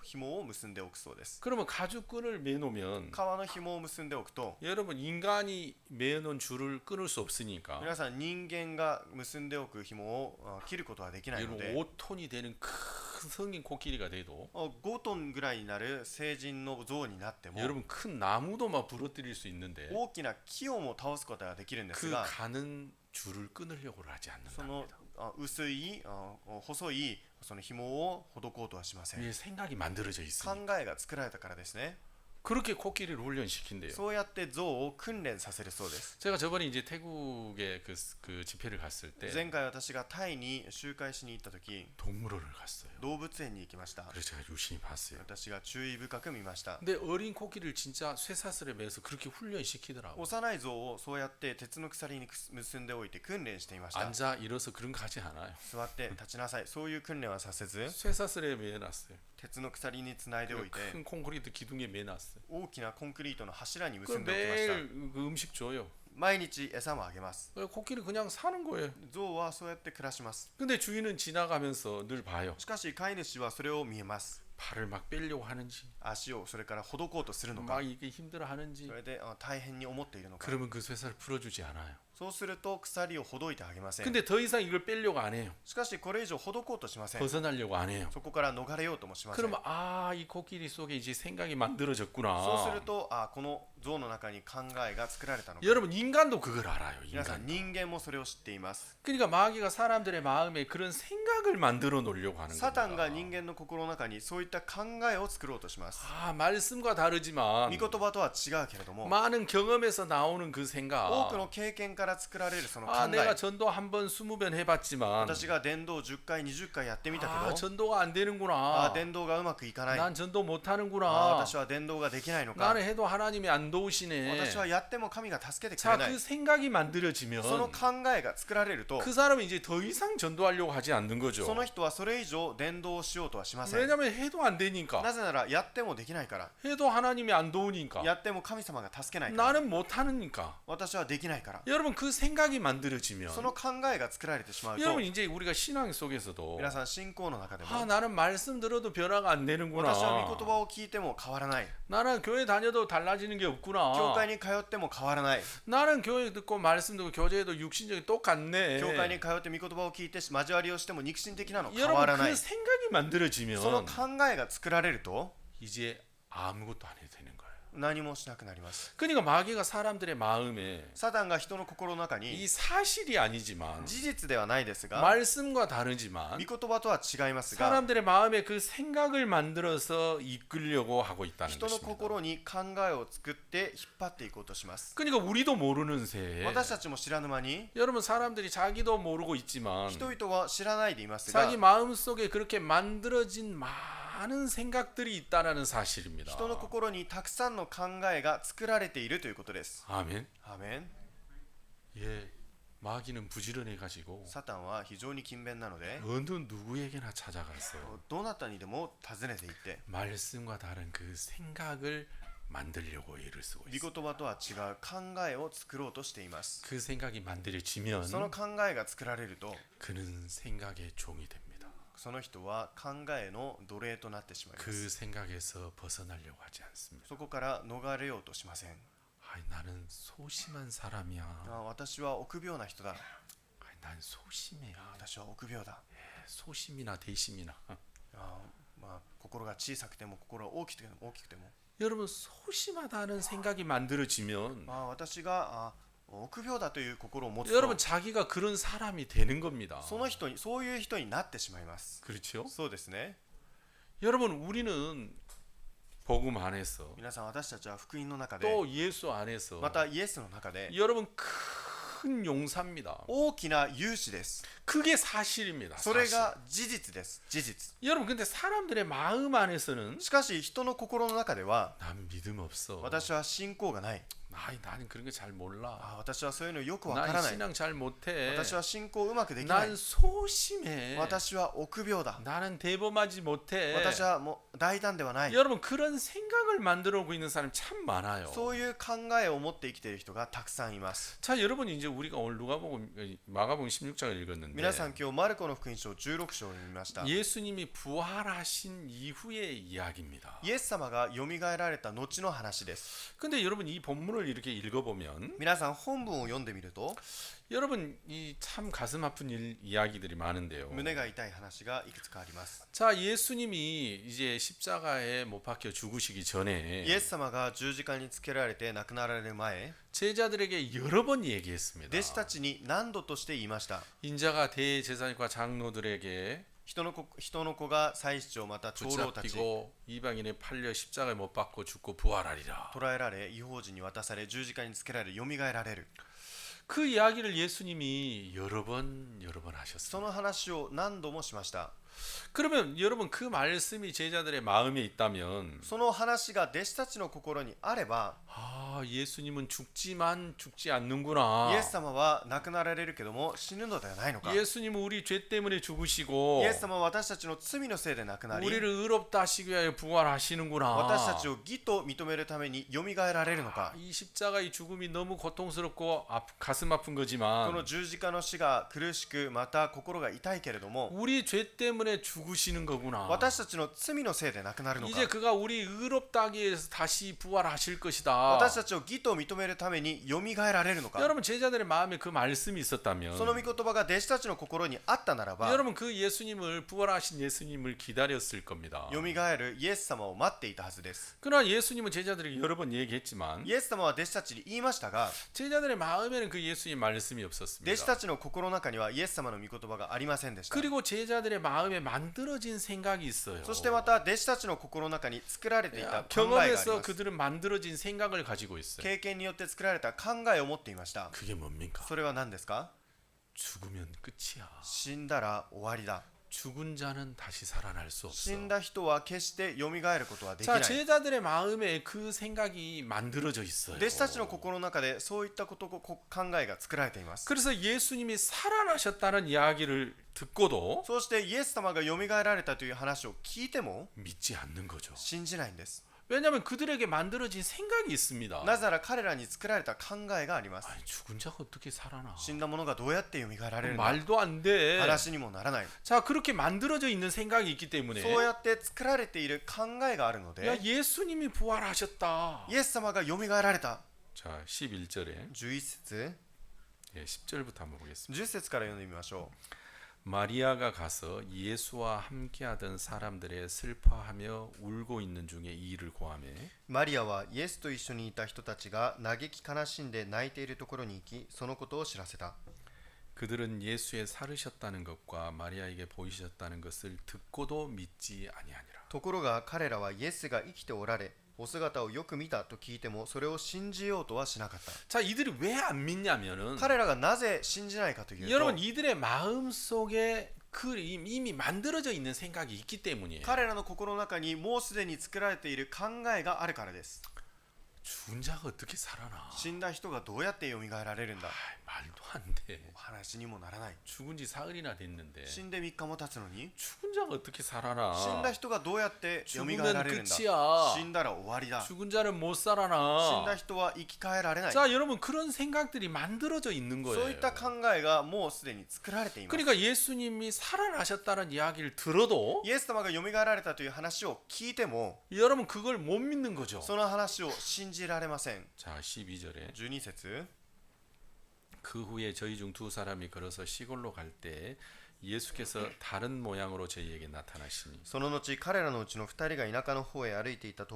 紐を結んでおくそうです。 그러면 가죽끈을 매놓으면 革の紐を結んでおくと、 여러분 인간이 매어놓은 줄을 끊을 수 없으니까 皆さん人間が結んでおく紐を切ることはできないの 여러분 で、 5톤이 되는 큰 성인 코끼리가 돼도 5トンぐらいになる成人の象になっても 여러분 큰 나무도 막 부러뜨릴 수 있는데 大きな木をも倒すことができるんです 그 が、 가는 줄을 끊으려고 하지 その 않는답니다. 薄い細いその紐をほどこうとはしません。 이 생각이 만들어져 考 있으니 えが作られたからですね。 그렇게 코끼리를 훈련시킨대요. そうやって象を訓練させるそうです。 제가 저번에 이제 태국에 그 집회를 갔을 때 前回私がタイに集会しに行った時、 동물원을 갔어요. 動物園に行きました。 그래서 제가 유심히 봤어요. 私が注意深く見ました。 근데 어린 코끼리를 진짜 쇠사슬에 매서 그렇게 훈련시키더라고. 幼い象をそうやって鉄の鎖に結んでおいて訓練していました。 앉아 일어서 그런 거 하지 않아요. 座って立ちなさい、そういう訓練はさせず、 쇠사슬에 매놨어요. 鉄の鎖につないでおいて、 큰 콘크리트 기둥에 매놨어요. 大きなコンクリートの柱に 그 結んでおきました。 매일 그 음식 줘요. 毎日餌もあげます。 코끼리 그냥 사는 거예요. 象はそうやって暮らします。 근데 주인은 지나가면서 늘 봐요. しかし飼い主はそれを見えます。 발을 막 빼려고 하는지 足をそれからほどこうとするのか、 막 이게 힘들어 하는지 それで大変に思っているのか。 그러면 그 쇠사슬 풀어주지 않아요. そうすると鎖をほどいてあげません。 근데 더 이상 이걸 빼려고 안 해요. しかしこれ以上ほどこうとしません。 벗어나려고 안 해요. そこから逃れようともしません。 그러면 아, 이 코끼리 속에 이제 생각이 만들어졌구나. そうするとこの象の中に考えが作られたのか。 여러분 인간도 그걸 알아요. 皆さん 인간. 人間もそれを知っています。 그러니까 마귀가 사람들의 마음에 그런 생각을 만들어 놓으려고 하는 サタンが 겁니다. 人間の心の中にそういった考えを作ろうとします。 아, 말씀과 다르지만 御言葉とは違うけれども、 많은 경험에서 나오는 그 多く 생각. の経験から作られるその考 아, え。 내가 전도 한 번 20번 해봤지만 私が伝道10回20回やってみたけ 아, ど、 전도가 안 되는구나. 伝道がうまくいかない。 난 전도 못 하는구나. 私は伝道ができないのか。 나는 해도 하나님이 안 도우시네. 私はやっても神が助けてく 자, れない 그 。 생각이 만들어지면 その考えが作られると、 그 사람은 이제 더 이상 전도하려고 하지 않는 そ 거죠. の人はそれ以上伝道をしようとはしません。 왜냐면 해도 안 되니까. なぜならやってもできないから。 해도 하나님이 안 도우니까. やっても神様が助けないから。 나는 못 하니까. 私はできないから。 여러분 그 생각이 만들어지면 その考えが作られてしまうと、 여러분 이제 우리가 신앙 속에서도 皆さん信仰の中でも、 아, 나는 말씀 들어도 변화가 안 되는구나. 私は御言葉を聞いても変わらない。 나는 교회 다녀도 달라지는 게 教 없구나. 会に通っても変わらない。 나는 교회 듣고 말씀 듣고 교제해도 육신적이 똑같네. 教会に通って御言葉を聞いて交わりをしても肉親的なの変わら 여러분 ない。 그 생각이 만들어지면 その考えが作られると、 이제 아무것도 안 해도 되는 거예요. 何もしなくなります。 그러니까 마귀가 사람들의 마음에 サタンが人の心の中 이 に 사실이 아니지만 事実ではないですが 말씀과 다르지만 御言葉とは違いますが 사람들의 마음에 그 생각을 만들어서 이끌려고 하고 있다는 人の 것입니다. 心に考えを作って引っ張っていこうとします。 그러니까 우리도 모르는 새에 私たちも知らぬ間に 여러분 사람들이 자기도 모르고 있지만 人々は知らないでいますが 자기 마음속에 그렇게 만들어진 많은 생각들이 있다는 사실입니다. 人の心にたくさんの考えが作られているということです。 아멘. アーメン。 예, 마귀는 부지런해 가지고 サタンは非常に勤勉なので 어느 누구에게나 찾아가서 どなたにでも尋ねていって 말씀과 다른 그 생각을 만들려고 애를 쓰고 御 있어요. 言葉とは違う考えを作ろうとしています。 그 생각이 만들어지면 その考えが作られると 그는 생각의 종이 됩니다. その人は考えの奴隷となってしまいま 그 す。 생각에서 벗어나려고 하지 않습니다. そこから逃れようとしません。 아이, 나는 소심한 사람이야. 私は臆病な人だ。 아이, 난 소심해. 私は臆病だ。 소심이나 대심이나. 心が小さくても心が大きくても 여러분 소심하다는 생각이 만들어지면 私が臆病だという心を持つ 여러분 と 자기가 그런 사람이 되는 겁니다. そういう人になってしまいます。 그렇죠? そうですね。 여러분 우리는 복음 안에서 皆さん私たちは福音の中で 또 예수 안에서 またイエスの中で 여러분 큰 용사입니다. 大きな勇士です。 그게 사실입니다. それ 사실. が事実です。事実。 여러분 근데 사람들의 마음 안에서는 しかし人の心の中では 난 믿음 없어. 私は信仰がない。 아이, 나는 그런 거 잘 몰라. 私はそういうのよくわか 난 らない。 신앙 잘 못해. 私は信仰うまくできない 난 。 소심해. 私は臆病だ。 나는 대범하지 못해. 私はもう大胆ではない。 여러분 그런 생각을 만들어 오고 있는 사람이 참 많아요. そういう考えを持って生きている人がたくさんいます。 자, 여러분 이제 우리가 오늘 마가복음 16장을 읽었는데 皆さん今日マルコの福音書16章を読みました。 예수님이 부활하신 이후의 이야기입니다. イエス様がよみがえられた後の話です。 근데 여러분 이 본문을 이렇게 읽어보면 皆さん本文を読んでみると 여러분 이 참 가슴 아픈 이야기들이 많은데요. 胸が痛い話がいくつかあります。 자, 예수님이 이제 십자가에 못 박혀 죽으시기 전에 イエス様が十字架につけられて亡くなられる前、 제자들에게 여러 번 얘기했습니다. 弟子たちに何度として言いました。 인자가 대제사장과 장로들에게 人の子が祭司長また長老たち 붙잡히고 이방인에 팔려 십자가에 못 박고 죽고 부활하리라. 捕らえられ異邦人に渡され十字架につけられよみがえられる。 그 이야기를 예수님이 여러 번 そ 하셨습니다. の話を何度もしました。 그러면 여러분 그 말씀이 제자들의 마음에 있다면 その話が弟子たちの心にあれば、 아, 예수님은 죽지만 죽지 않는구나. イエス様は亡くなられるけども死ぬのではないのか。 예수님은 우리 죄 때문에 죽으시고 イエス様は私たちの罪のせいで亡くなり、 우리를 의롭다 하시기 위하여 부활하시는구나. 私たちを義と認めるためによみがえられるのか。 이 십자가의 죽음이 너무 고통스럽고 가슴 아픈 こ 거지만 の十字架の死が苦しくまた心が痛いけれども、 우리 죄 때문에 죽으시는 거구나. 私たちの罪のせいで亡くなるのか。 이제 그가 우리 의롭다 하기 위해서 다시 부활하실 것이다. 私たちを義と認めるためによみがえられるのか。 여러분 제자들의 마음에 그 말씀이 있었다면 その御言葉が弟子たちの心にあったならば、 여러분 그 예수님을 부활하신 예수님을 기다렸을 겁니다. よみがえるイエス様を待っていたはずです。 그러나 예수님은 제자들에게 여러 번 얘기했지만 イエス様は弟子たちに言いましたが、 제자들의 마음에는 그 예수님 말씀이 弟子 없었습니다. たちの心の中にはイエス様の御言葉がありませんでした。 그리고 제자들의 마음에 만들어진 생각이 있어요. そしてまた弟子たちの心の中に作られていた考えがありま 경험에서 す。 그들은 만들어진 생각을 가지고 있어요. 経験によって作られた考えを持っていました。 그게 뭡니까? それは何ですか？ 죽으면 끝이야. 死んだら終わりだ。 죽은 자는 다시 살아날 수 없어. 死んだ人は決してよみがえることはでき 자, ない。 제자들의 마음에 그 생각이 만들어져 있어요. 弟子たちの心の中でそういったこと考えが作られています。 그래서 예수님이 살아나셨다는 이야기를 듣고도 そうしてイエス様がよみがえられたという話を聞いても 믿지 않는 거죠. 信じないんです。 왜냐하면 그들에게 만들어진 생각이 있습니다. なぜなら彼らに作られた考えがあります。 아니, 죽은 자가 어떻게 살아나? 死んだ者がどうやってよみがえられるのか 말도 안 돼. 話にもならない。 자, 그렇게 만들어져 있는 생각이 있기 때문에 そうやって作られている考えがあるの 야, で、 예수님이 부활하셨다. イエス様がよみがえられた。 자, 11절에 11節、 10절부터 한번 보겠습니다. 10節から読んでみましょう。 마리아가 가서 예수와 함께하던 사람들의 슬퍼하며 울고 있는 중에 이 일을 고하매 マリアはイエスと一緒にいた人たちが嘆き悲しんで泣いているところに行き、そのことを知らせた。 그들은 예수의 살으셨다는 것과 마리아에게 보이셨다는 것을 듣고도 믿지 아니하니라. ところが彼らはイエスが生きておられ、お姿をよく見たと聞いてもそれを信じようとはしなかった。 자, 이들이 왜 안 믿냐면은 彼らがなぜ信じないかというと、 여러분 이들의 마음 속에 그 이미 만들어져 있는 생각이 있기 때문이에요. 彼らの心の中にもうすでに作られている考えがあるからです。 죽은 자가 어떻게 살아나? 死んだ人がどうやって蘇られるんだ。 말도 안 돼. 話にもならない。 죽은 지 사흘이나 됐는데 死んで3日も経つのに、 죽은 자가 어떻게 살아나? 死んだ人がどうやって蘇ら 죽으면 れるんだ。 끝이야. 死んだら終わりだ。 죽은 자는 못 死んだ 살아나. 人は生き返られない。 자, 여러분 그런 생각들이 만들어져 있는 そうい 거예요. った考えがもうすでに作られています。 그러니까 예수님이 살아나셨다는 이야기를 들어도 イエス様が蘇られたという話を聞いても、 여러분 그걸 못 믿는 거죠. その話を信じられません。 자, 12절에 12節 그 후에 저희 중 두 사람이 걸어서 시골로 갈 때 예수께서 다른 모양으로 저희에게 나타나시니 その後彼らのうちの2人が田舎の方へ歩いていた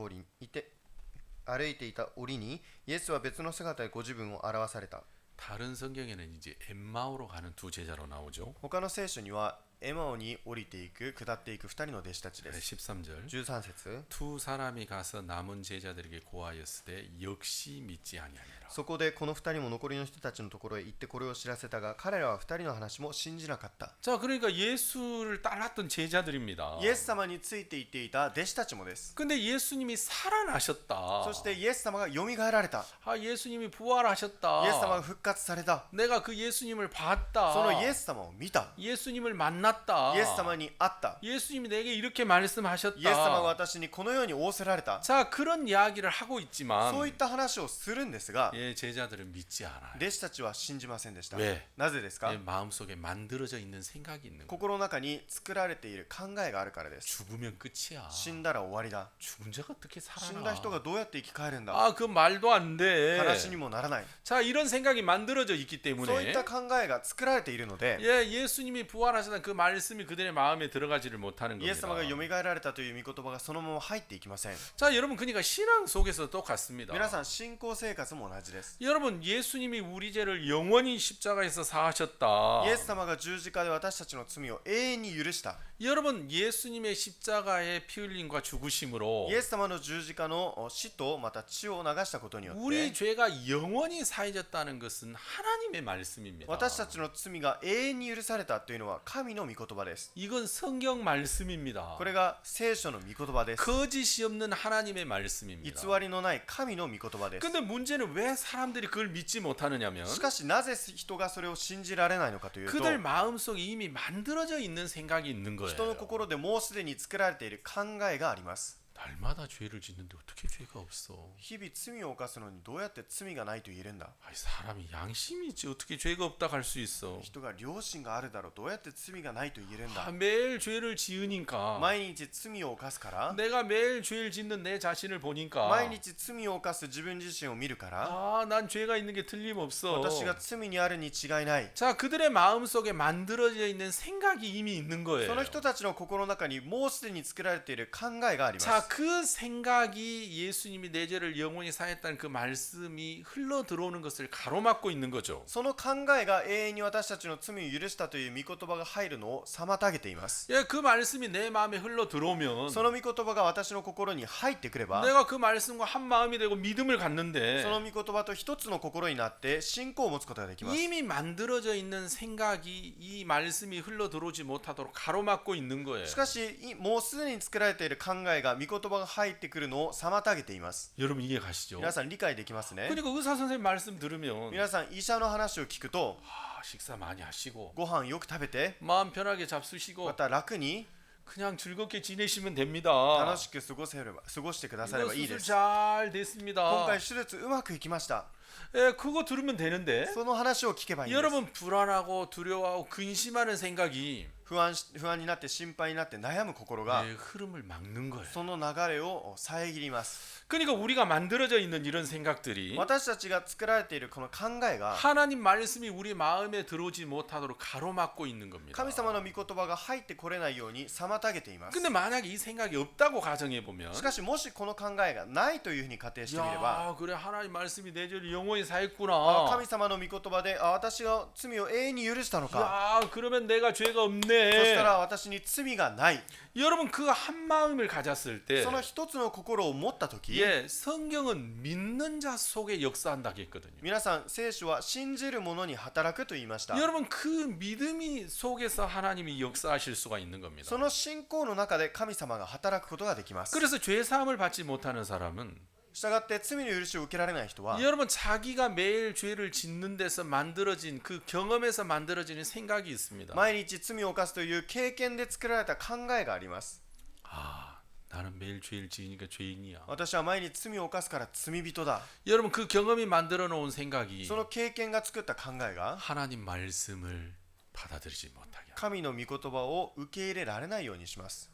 折にイエスは別の姿でご自分を表された。 다른 성경에는 이제 엠마오로 가는 두 제자로 나오죠. 他の聖書にはエマオに降りていく下っていく2人の弟子たちです。 13절 13節 두 사람이 가서 남은 제자들에게 고하였으되 역시 믿지 아니하니라. そこでこの2人も残りの人たちのところへ行ってこれを知らせたが、彼らは2人の話も信じなかった。 자, 그러니까 예수를 따랐던 제자들입니다. イエス様についていっていた弟子たちもです。 근데 예수님이 살아나셨다. そしてイエス様が蘇られた。 아, 예수님이 부활하셨다. イエス様が復活された。 내가 그 예수님을 봤다. そのイエス様を見た。 예수님을 만났다. イエス様に会った。 예수님이 내게 이렇게 말씀하셨다. イエス様が私にこのように仰せられた。 자, 그런 이야기를 하고 있지만 そういった話をするんですが、 예, 제자들은 믿지 않아요. 弟子たちは信じませんでした。 왜? なぜですか？ 예, 마음속에 만들어져 있는 생각이 있는 거예요. 心の中に作られている考えがあるからです。 죽으면 끝이야. 死んだら終わりだ。 죽은 자가 어떻게 死ん 살아나? だ人がどうやって生き返るんだ。 아, 그 말도 안 돼. 話にもならない。 자, 이런 생각이 만들어져 있기 そういっ 때문에 た考えが作られているので、 예, 예수님이 부활하셨다는 그 말씀이 그들의 마음에 들어가지를 못하는 イエス様が 겁니다. 蘇られたという御言葉がそのまま入っていきません。 자, 여러분 그러니까 신앙 속에서 똑같습니다. 皆さん、信仰生活も同じです。 여러분 예수님이 우리 죄를 영원히 십자가에서 사하셨다. イエス様が十字架で私たちの罪を永遠に許した。 여러분 예수님의 십자가의 피 흘림과 죽으심으로 イエス様の十字架の死とまた血を流したことによっ 우리 て 죄가 영원히 사해졌다는 것은 하나님의 말씀입니다. 私たちの罪が永遠に許されたというのは神の御言葉です。 이건 성경 말씀입니다. これが聖書の御言葉です。 거짓이 없는 하나님의 말씀입니다. 偽りのない神の御言葉です。 근데 문제는 왜 사람들이 그걸 믿지 못하느냐면 しかしなぜ人がそれを信じられないのかというと、 그들 마음속에 이미 만들어져 있는 생각이 있는 거예요. 人の心でもうすでに作られている考えがあります。 날마다 죄를 짓는데 어떻게 죄가 없어? 日々罪を犯すのにどうやって罪がないと言えるんだ。 아이, 사람이 양심이 있지 어떻게 죄가 없다 할 수 있어? 人が良心があるだろう、どうやって罪がないと言えるんだ。 아, 매일 죄를 지으니까 毎日罪を犯すから、 내가 매일 죄를 짓는 내 자신을 보니까 毎日罪を犯す自分自身を見るから、 아, 난 죄가 있는 게 틀림없어. 私が罪にあるに違いない。 자, 그들의 마음속에 만들어져 있는 생각이 이미 있는 そ 거예요. の人たちの心の中にもうすでに作られている考えがありま 자, す。 그 생각이 예수님이 내 죄를 영원히 사했다는 그 말씀이 흘러 들어오는 것을 가로막고 있는 거죠. その考えが永遠に私たちの罪を許したという御言葉が入るのを妨げています。 예, 그 말씀이 내 마음에 흘러 들어오면 その御言葉が私の心に入ってくれば、 내가 그 말씀과 한 마음이 되고 믿음을 갖는데 その御言葉と一つの心になって信仰を持つことができます。 이미 만들어져 있는 생각이 이 말씀이 흘러 들어오지 못하도록 가로막고 있는 거예요. しかしもうすでに作られている考えが御言葉が入ってくるのを妨げています。 여러분 이해 가시죠? 皆さん理解できますね。 그러니까 의사 선생님 말씀 들으면 皆さん医者の話を聞くと、 아, 식사 많이 하시고 ご飯よく食べて、 마음 편하게 잡수시고 また楽に 그냥 즐겁게 지내시면 됩니다. 楽しく過ごしてくだされ 이거 ばいいで 수술 す。 잘 됐습니다. 今回手術うまくいきました。 예, 그거 들으면 되는데 その話を聞けばいいんです。 여러분 불안하고 두려워하고 근심하는 생각이 不安になって心配になって悩む心が 내 흐름을 막는 거예요. その流れを遮ります。 그러니까 우리가 만들어져 있는 이런 생각들이 私たちが作られているこの考えが 하나님 말씀이 우리 마음에 들어오지 못하도록 가로막고 있는 겁니다. 神様の御言葉が入ってこれないように妨げています。 근데 만약에 이 생각이 없다고 가정해 보면 しかしもしこの考えがないというふうに仮定してみれば 야, 그래 하나님 말씀이 내 죄를 영원히 あ 사했구나. 神様の御言葉で私が罪を永遠に許したのか 야, 그러면 내가 죄가 そした 없네. ら私に罪がない 여러분 그 한 마음을 가졌을 때 その一つの心を持ったとき 예, 성경은 믿는 자 속에 역사한다고 했거든요. 皆さん聖書は信じる者に働くと言いました。 여러분 그 믿음이 속에서 하나님이 역사하실 수가 있는 겁니다. その信仰の中で神様が働くことができます。 그래서 죄 사함을 받지 못하는 사람은 したがって罪の許しを受けられない人は 여러분 자기가 매일 죄를 짓는 데서 만들어진 그 경험에서 만들어지는 생각이 있습니다. 毎日罪を犯すという経験で作られた考えがあります。 아, 나는 매일 죄를 지으니까 죄인이야. 私は毎日罪を犯すから罪人だ。 여러분 그 경험이 만들어 놓은 생각이 その経験が作った考えが 하나님 말씀을 받아들이지 못하게 합니다. 神の御言葉を受け入れられないようにします。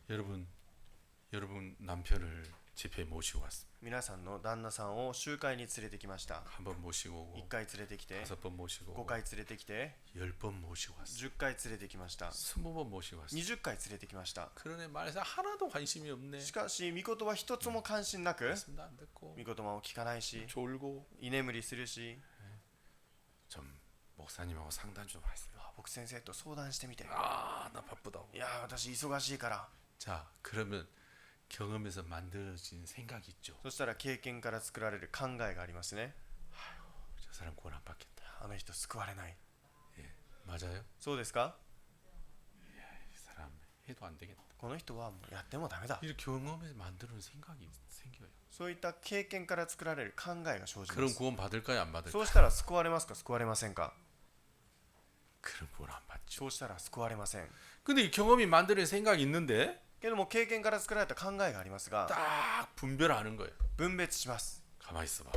여러분 남편을 집에 모시고 왔습니다. 皆さんの旦那さんを集会に連れてきました。 한 번 모시고 오고 1回連れてきて 5번 모시고 5 오고 回連れてきて 10번 모시고 왔어요. 10回連れてきました。 20번 모시고 왔어요. 20回連れてきました。 그러네 말해서 하나도 관심이 없네. しかし御言葉一つも関心なく 말씀도 안 듣고 御言葉を聞かないし 졸고 居眠りするし 좀 목사님하고 상담 좀 하세요. 僕先生と相談してみて 아, 나 바쁘다고. いや私忙しいから 자, 그러면 경험에서 만들어진 생각이 있죠. そしたら経験から作られる考えがありますね。 저 사람 구원 안 받겠다. あの人救われない。 맞아요? そうですか？ 이 사람 해도 안 되겠다. この人はもうやってもダメだ。 이렇게 경험에서 만드는 생각이 생겨요. そういった経験から作られる考えが生じま 그럼 す。 구원 받을까요, 안 받을까요? そうしたら救われますか救われませんか？ 그럼 구원 안 받죠. そうしたら救われません。 근데 이 경험이 만드는 생각이 있는데 けども経験から作られた考えがありますが 딱 분별하는 거예요. 分別します。 가만히 있어봐.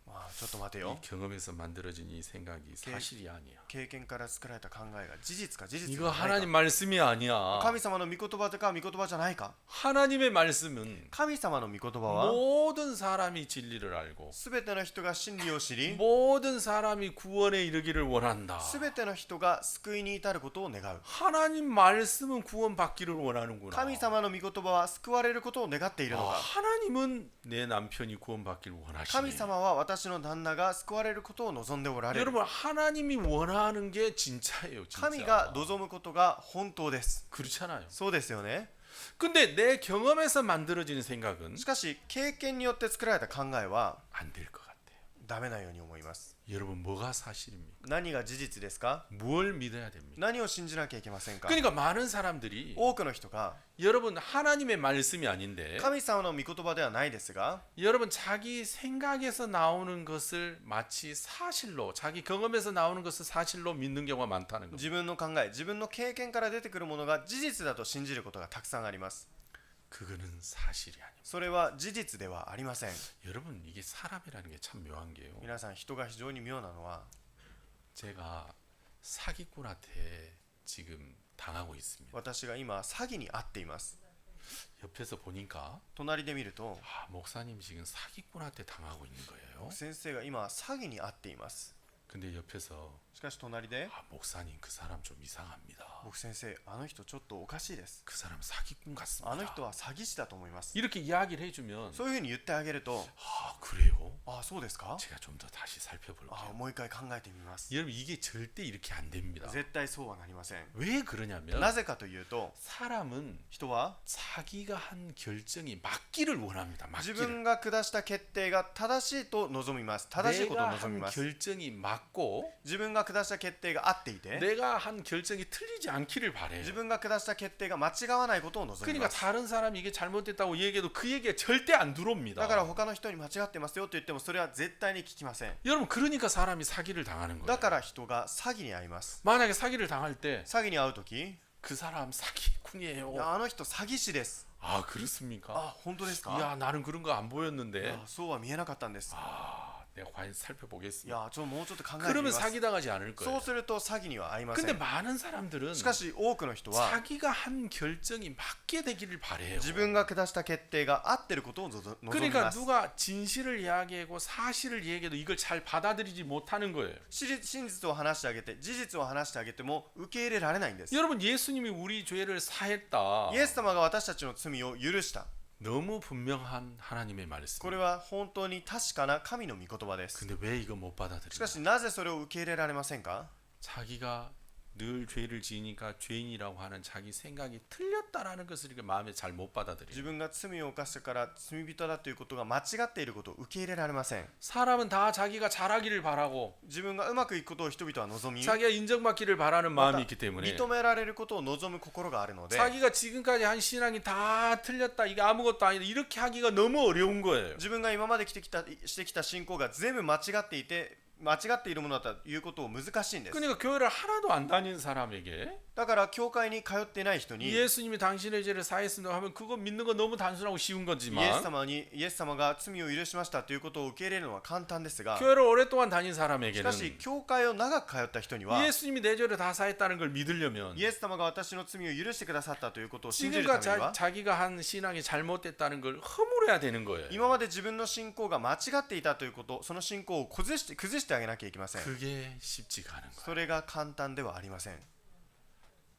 まあちょっと待てよ。 이 경험에서 만들어진 이 생각이 사실이 아니야. 経験から作られた考えが事実か事実 이거 かない 하나님 か。 말씀이 아니야. 神様の御言葉か御言葉じゃないか。 하나님의 말씀은 神様の御言葉は 모든 사람이 진리를 알고 すべての人が真理を知り 모든 사람이 구원에 이르기를 원한다. すべての人が救いに至ることを願う。 하나님 말씀은 구원받기를 원하는구나. 神様の御言葉は救われることを願っているの 아, か。 하나님은 내 남편이 구원받기를 神 원하시네. 様は私の旦那が救われることを望んでおられる。 여러분 하나님이 원하는 게 진짜예요. 진짜. 神が望むことが本当です。 그렇잖아요. そうですよね。 근데 내 경험에서 만들어지는 생각은 しかし経験によって作られた考えは 안 될 것 같아요. ダメなように思います。 여러분 뭐가 사실입니까? 何が事実ですか？ 뭘 믿어야 됩니까? 何を信じなきゃいけませんか？ 그러니까 많은 사람들이 多くの人が 여러분 하나님의 말씀이 아닌데 神様の御言葉ではないですが 여러분 자기 생각에서 나오는 것을 마치 사실로 자기 경험에서 나오는 것을 사실로 믿는 경우가 많다는 겁니다. 自分の考え、自分の経験から出てくるものが事実だと信じることがたくさんあります。 그거는 사실이 아닙니다. それは事実ではありません。 여러분 이게 사람이라는 게 참 묘한 게요. 皆さん人が非常に妙なのは 제가 사기꾼한테 지금 당하고 있습니다. 私が今詐欺に遭っています。 옆에서 보니까 隣で見ると 아, 목사님 지금 사기꾼한테 당하고 있는 거예요. 先生が今詐欺に遭っています。 근데 옆에서 しかし隣で 아, 목사님 그 사람 좀 이상합니다. 僕先生あの人ちょっとおかしいです。 그 사람 사기꾼 あ 같습니다. の人は詐欺師だと思います。 이렇게 이야기를 해주면 そういうふうに言ってあげると 아 그래요? ああそうですか？ 제가 좀 더 다시 ああ 살펴볼게요. もう一回考えてみます。 여러분 이게 절대 이렇게 안 됩니다. 絶対そうはなりません。 왜 그러냐면 なぜかというと 사람은 人は 자기가 한 결정이 맞기를 원합니다. 自 맞기를. 分が下した決定が正しいと望みます。正しいことを 내가 望み 한 ます。 결정이 맞고 自分が下した決定が合っていて 내가 한 결정이 틀리지 않기를 바래요. 自分が下した決定が間違わないことを望み 그러니까 ます。 다른 사람이 이게 잘못됐다고 얘기해도 그 얘기가 절대 안 들어옵니다. だから他の人に間違ってますよと言ってもそれは絶対に聞きません。 여러분 그러니까 사람이 사기를 당하는 だ 거예요. から人が詐欺に遭います。 만약에 사기를 당할 때 그 詐欺に遭うとき、 사람 사기꾼이에요. あの人詐欺師です。 아 그렇습니까? あ、本当ですか？ 야 나는 그런 거 안 보였는데 あ、そうは見えなかったんです。 아 내가 과연 い 살펴보겠습니다. やもうちょっと考えてみ 그러면 ます。 사기당하지 않을 そ 거예요. うすると詐欺には合いませ 근데 ん。 많은 사람들은 しかし多くの人は 자기가 한 결정이 맞게 되기를 바래요. 自分が下した決定が合ってることを望み 그러니까 ます。 누가 진실을 이야기하고 사실을 얘기해도 이걸 잘 받아들이지 못하는 거예요. 真実を話してあげて事実を話してあげても受け入れられないんです。 여러분 예수님이 우리 죄를 사했다. イエス様が私たちの罪を許した。 너무 분명한 하나님의 말씀. これは本当に確かな神の御言葉です。 근데 왜 이거 못 し 받아들이냐? かしなぜそれを受け入れられませんか？ 자기가 늘 죄를 지으니까 죄인이라고 하는 자기 생각이 틀렸다라는 것을 이렇게 마음에 잘 못 自 받아들여요. 分が罪を犯したから罪人だということが間違っていることを受け入れられません。 사람은 다 자기가 잘하기를 바라고 自分がうまくいくことを人々は望み、 자기가 인정받기를 바라는 마음이 있기 때문에 認められることを望む心があるので、 자기가 지금까지 한 신앙이 다 틀렸다 이게 아무것도 아니다 이렇게 하기가 너무 어려운 거예요. 自分が今までしてきた信仰が全部間違っていて、間違っているものだということを難しいんです。 그러니까 교회를 하나도 안 다닌 사람에게 だから教会に通っていない人に、イエ 예수님이 당신의 죄를 사했습니다 하면 그거 믿는 건 너무 단순하고 쉬운 ス 거지만 様が罪を許しましたということを受け入れるのは簡単ですが、 교회를 오랫동안 다닌 し 사람에게는 かし教会を長く通った人には、 예수님이 내 죄를 다 사했다는 걸 믿으려면 イエス様が私の罪を許してくださったということを信じるた 지금까지 めには、 자기가 한 신앙이 잘못됐다는 걸 허물어야 되는 거예요. 今まで自分の信仰が間違っていたということ、その信仰を崩してあげなきゃいけません。 그게 쉽지가 않은 거예요. それが簡単ではありません。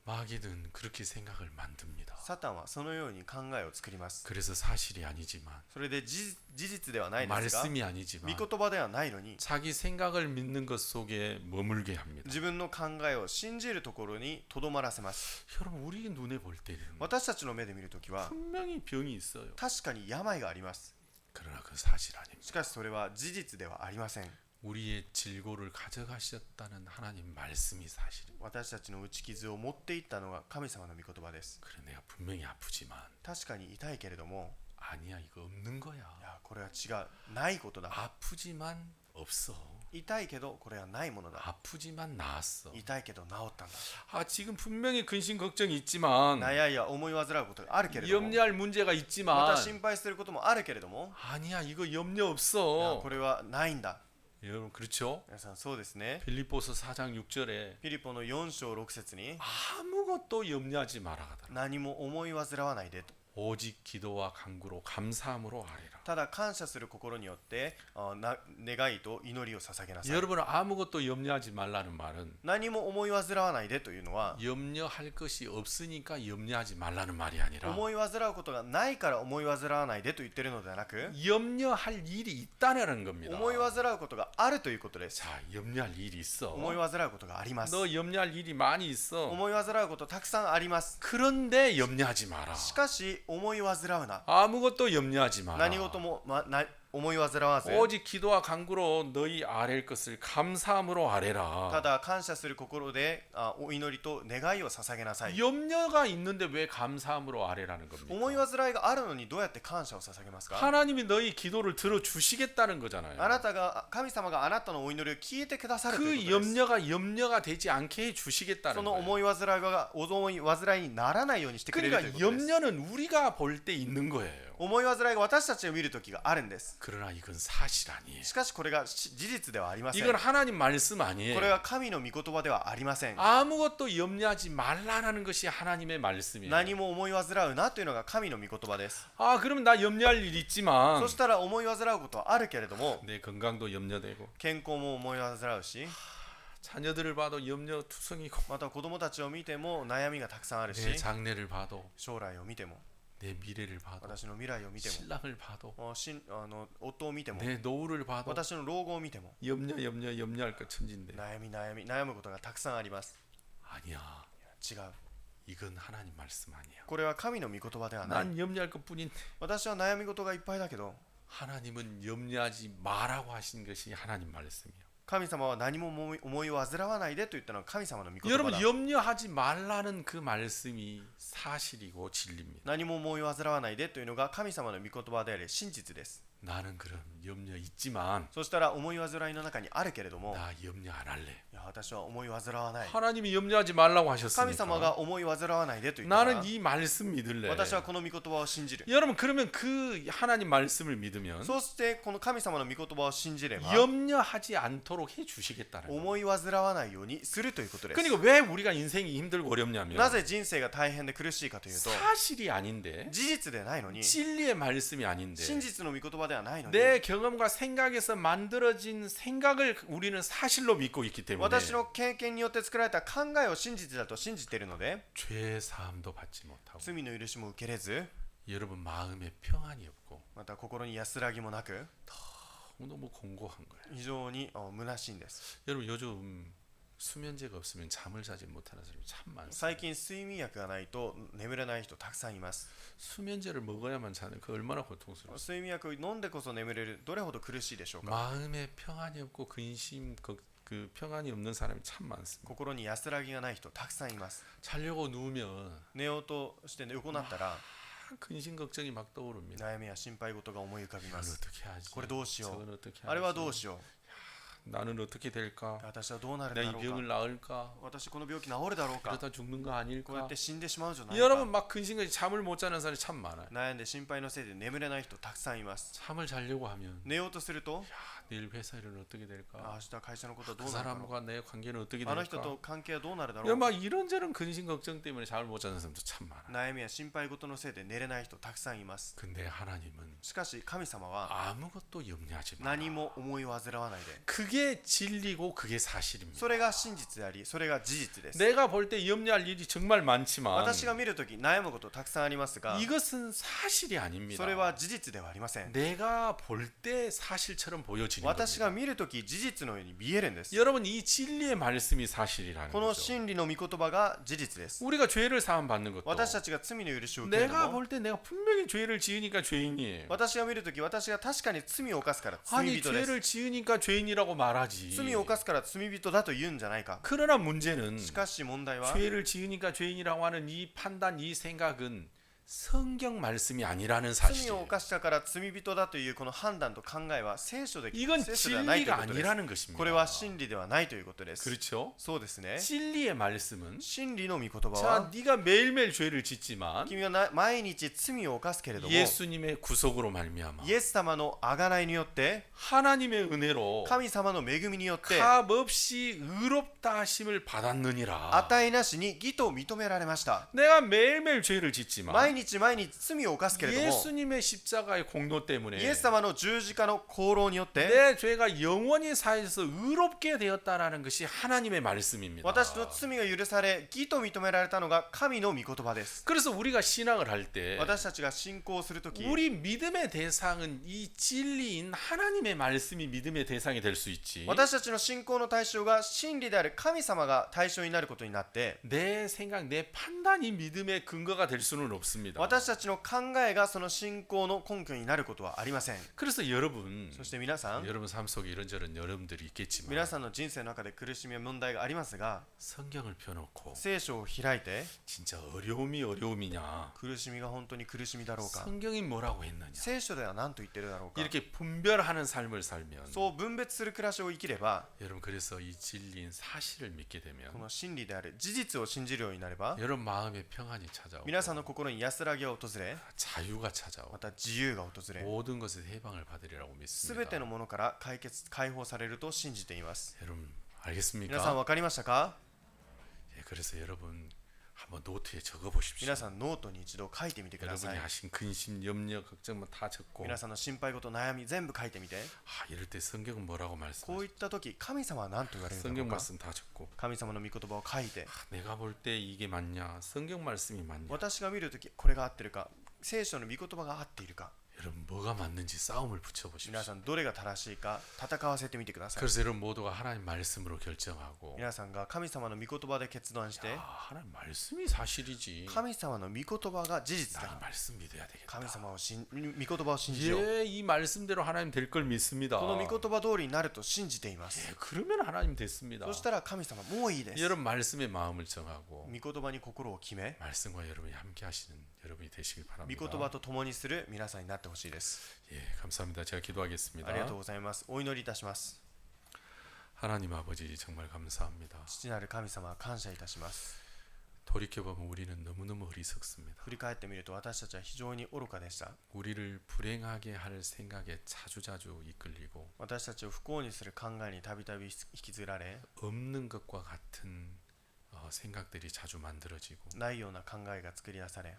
마귀는 그렇게 생각을 만듭니다. サタンはそのように考えを作ります。 그래서 사실이 아니지만 それで事実ではないですが、 말씀이 御 아니지만 言葉ではないのに、 자기 생각을 믿는 것 속에 머물게 합니다. 自分の考えを信じるところにとどまらせます。 여러분 우리 눈에 볼 때는 私たちの目で見るときは、 분명히 병이 있어요. 確かに病があります。 그러나 그 사실 아닙니다. しかしそれは事実ではありません。 우리의 질고를 가져가셨다는 하나님 말씀이 사실이에요. 私たちの打ち傷を持っていったのが神様の御言葉です。 그래 내가 분명히 아프지만 確かに痛いけれども、 아니야 이거 없는 거야. いやこれは違う、ないことだ。 아프지만 없어. 痛いけどこれはないものだ。 아프지만 나았어. 痛いけど治ったんだ。 아 지금 분명히 근심 걱정이 있지만 悩いや思い煩うことがあるけれども、 염려할 문제가 ま 있지만 た心配することもあるけれども、 아니야 이거 염려 いや 없어. これはないんだ。 여러분 그렇죠? 皆さんそうですね。 빌립보서 4장 6절에 フィリポの4章6節に、 아무것도 염려하지 마라 하더라. 何も思い煩わないでと。 오직 기도와 간구로 감사함으로 아뢰라. ただ感謝する心によって願いと祈りを捧げなさい。 여러분 아무것도 염려하지 말라는 말은 何も思い煩わないでというのは、 염려할 것이 없으니까 염려하지 말라는 말이 아니라 思い煩うことがないから思い煩わないでと言っているのではなく、 염려할 일이 있다는 겁니다. 思い煩うことがあるということです。 자, 염려할 일이 있어. 思い煩うことがあります。 너 염려할 일이 많이 있어. 思い煩うことたくさんあります。 그런데 염려하지 마라. しかし思い煩うな。 아무것도 염려하지 마라. 何事も、思い煩わず、 오직 기도와 간구로 너희 아랠 것을 감사함으로 た 아뢰라. だ感謝する心でお祈りと願いを捧げなさい。 염려가 있는데 왜 감사함으로 아뢰라는 겁니까? 思い煩いがあるのにどうやって感謝を捧げますか？ 하나님이 너희 기도를 들어주시겠다는 거잖아요. あなたが神様があなたのお祈りを聞いてくださるという 그 ことです。 염려가 되지 않게 해주시겠다는 その 거예요. 思い煩いにならないようにしてくれるという 그러니까 ことです。 염려는 우리가 볼 때 있는 거예요. 思い煩いが私たちを見るときがあるんです。 그러나 이건 사실 아니에요. しかしこれが事実ではありません。 이건 하나님 말씀 아니에요. これは神の御言葉ではありません。 아무것도 염려하지 말라는 것이 하나님의 말씀이에요. 何も思い煩うなというのが神の御言葉です。 아, 그러면 나 염려할 일 있지만 そしたら思い煩うことはあるけれども、 내 건강도 염려되고 健康も思い煩うし、 자녀들을 봐도 염려투성이고 また子供たちを見ても悩みがたくさんあるし、 내 장래를 봐도 将来を見ても、 내 미래를 봐도 私の未来を見ても、 신랑을 봐도 夫を見ても、 내 노후를 봐도 私の老後を見ても、 염려할 것 천진데 悩むことがたくさんあります。 아니야. 違う。 이건 하나님 말씀 아니야. これは神の御言葉ではない。 난 염려할 것뿐인데 私は悩み事がいっぱいだけど、 하나님은 염려하지 마라고 하신 것이 하나님 말씀이에요. 神様は何も思い煩わないでと言ったのは神様の御言葉 여러분 だ。 염려하지 말라는 그 말씀이 사실이고 진리입니다. 何も思い煩わないでというのが神様の御言葉であり真実です。 나는 그럼 염려 있지만 そしたら思い煩いの中にあるけれども、 나 염려 안 할래. いや私は思い煩わない。 하나님이 염려하지 말라고 神様 하셨으니까 が思い煩わないでと言ったら 나는 이 말씀 믿을래. 私はこの御言葉を信じる。 여러분 그러면 그 하나님 말씀을 믿으면 そしてこの神様の御言葉を信じれば 염려하지 않도록 해 주시겠다는 거예요. 思い煩わないようにするということです。 그러니까 왜 우리가 인생이 힘들고 어렵냐면 なぜ人生が大変で苦しいかというと、 사실이 아닌데 事実でないのに、 진리의 말씀이 아닌데 真実の御言葉ではないのに、 내 경험과 생각에서 만들어진 생각을 우리는 사실로 믿고 있기 때문에 私の経験によって作られた考えを真実だと信じているので、 죄 사함도 받지 못하고 罪の許しも受けれず、 여러분 마음에 평안이 없고 また心に安らぎもなく、 너무 공고한 거예요. 非常に虚しいんです。 여러분 요즘 수면제가 없으면 잠을 자지 못하는 사람이 참 많습니다. 最近睡眠薬がないと眠れない人たくさんいます。 수면제를 먹어야만 자는 그 얼마나 고통스러워요. 睡眠薬を飲んでこそ眠れる、どれほど苦しいでしょうか。 마음에 평안이 없고 근심 그 평안이 없는 사람이 참 많습니다. 心に安らぎがない人たくさんいます。 자려고 누우면 寝ようとして横になったら 근심 걱정이 막 떠오릅니다. 悩みや心配事が思い浮かび 이건 ます。 어떻게 하지? これどうしよ 저건 う、 어떻게 あれはどう 하지? しよ 나는 어떻게 う、 될까? 私はどうなる 내가 だ 이 ろう 병을 か、 낳을까? 私この病気治るだろうか、 그러다 죽는 거 こうや 아닐까? って死んでしまうんじゃない 여러분 か。 막 근심까지 잠을 못 자는 사람이 참 많아요. 悩んで心配のせいで眠れない人たくさんいます。 잠을 자려고 하면 寝ようとすると、 내일 회사 일은 어떻게 될까? 明日会社のことはど 그 うなるだろうか、 사람과 내 관계는 어떻게 あの人 될까? と関係はどうなるだろ 야, うか。 막 이런저런 근심 걱정 때문에 잠을 못 자는 사람도 참 많아. 悩みや心配事のせいで寝れない人たくさんいます。 근데 하나님은 しかし神様は 아무것도 염려하지 마. 何も思い煩わないで、 그게 진리고 그게 사실입니다. それが真実であり、それが事実です。 내가 볼 때 염려할 일이 정말 많지만 私が見るとき悩むことたくさんありますが、 이것은 사실이 아닙니다. それは事実ではありません。 내가 볼 때 사실처럼 보여지는 私が 겁니다. 見るとき事実のように見えるんです。 여러분 이 진리의 말씀이 사실이라는 この 거죠. 真理の御言葉が事実です。 우리가 죄를 사함 받는 것도 私たちが罪の許しを受ける 내가 のも、 볼 때 내가 분명히 죄를 지으니까 죄인이에요. 私が見るとき私が確かに罪を犯すから罪 아니 人です。 죄를 지으니까 죄인이라고 말하지. 罪を犯すから罪人だと言うんじゃないか。 그러나 문제는 しかし問題は、 죄를 지으니까 죄인이라고 하는 이 판단, 이 생각은 성경 말씀이 아니라는 罪を 사실이에요. 犯したから罪人だというこの判断と考えは聖書で 이건 聖書ではないという 진리가 ことです。 아니라는 것입니다. これは真理ではないということです。 그렇죠? そうですね。 진리의 말씀은 真理の御言葉 자, は、 네가 매일매일 죄를 짓지만 君は毎日罪を犯すけれども、 예수님의 구속으로 말미암아 イエス様の贖いによって、 하나님의 은혜로 神様の恵みによって、 값 없이 의롭다 하심을 받았느니라. 値なしに義と認められました。 내가 매일매일 죄를 짓지만 毎日毎日罪を犯すけれども、 예수님의 십자가의 공로 때문에 イエス様の十字架の功労によって、 내 죄가 영원히 사해져서 의롭게 되었다라는 것이 하나님의 말씀입니다. 私の罪が許され、義と認められたのが神の御言葉です。 그래서 우리가 신앙을 할 때 私たちが信仰するとき、 우리 믿음의 대상은 이 진리인 하나님의 말씀이 믿음의 대상이 될 수 있지. 私たちの信仰の対象が真理である神様が対象になることになって、 내 생각, 내 판단이 믿음의 근거가 될 수는 없습니다. 私たちの考えがその信仰の根拠になることはありません。 그래서 여러분, そして皆さん、 여러분 삶 속에 이런저런 여러분들이 있겠지만 皆さんの人生の中で苦しみや問題がありますが、 성경을 펴놓고 聖書を開いて、 진짜 어려움이 어려움이냐, 苦しみが本当に苦しみだろうか、 성경이 뭐라고 했느냐, 聖書では何と言ってるだろうか、 이렇게 분별하는 삶을 살면 そう分別する暮らしを生きれば、 여러분 그래서 이 진리인 사실을 믿게 こ 되면 の真理である事実を信じるようになれば、 여러분 마음에 평안이 찾아오고 皆さんの心に安らぎが訪れ、 자유가 찾아오고 また自由が訪れ、 모든 것에 해방을 받으리라고 すべて 믿습니다. のものから解放されると信じています。 여러분 皆さん 알겠습니까? 分かりましたか？ 예, 그래서 여러분 한번 노트에 적어보십시오. 皆さんノートに一度書いてみてくださ 여러분이 い。 하신 근심, 염려, 걱정 뭐 다 적고 皆さんの心配事、悩み全部書いてみて。 이럴 때 성경은 뭐라고 こう 말씀하세요? いった時、神様は何と言われるの 성경 か。 말씀 다 적고 神様の御言葉を書いて、 내가 볼 때 이게 맞냐? 성경 말씀이 맞냐? 私が見る時これが合ってるか、聖書の御言葉が合っているか、 여러분 뭐가 맞는지 싸움을 붙여보십시오. 皆さんどれが正しいか戦わせてみてください。 그래서 여러분 모두가 하나님 말씀으로 결정하고 皆さんが神様の御言葉で決断して 하나님 말씀이 사실이지. 神様の御言葉が事実 나 이 だ、 말씀 믿어야 되겠다. 神様を御言葉を信じよう。 예, 이 말씀대로 하나님 될 걸 믿습니다. この御言葉通りになると信じています。 예, 그러면 하나님 됐습니다. そしたら神様もういいです。 여러분 말씀에 마음을 정하고 御言葉に心を決め、 말씀과 여러분이 함께 하시는 여러분이 되시길 御 바랍니다. 言葉と共にする皆さんになってほしい。ほしいです。 예, 감사합니다. 제가 ありがとう 기도하겠습니다. ございます。お祈りいたします。 하나님 아버지 정말 감사합니다. 父なる神様、感謝いたします。 돌이켜보면 우리는 너무너무 어리석습니다. 振り返ってみると私たちは非常に愚かでした。 우리를 불행하게 할 생각에 자주자주 이끌리고 私たちを不幸にする考えにたびたび引きずられ、 없는 것과 같은 생각들이 자주 만들어지고 ないような考えが作り出され、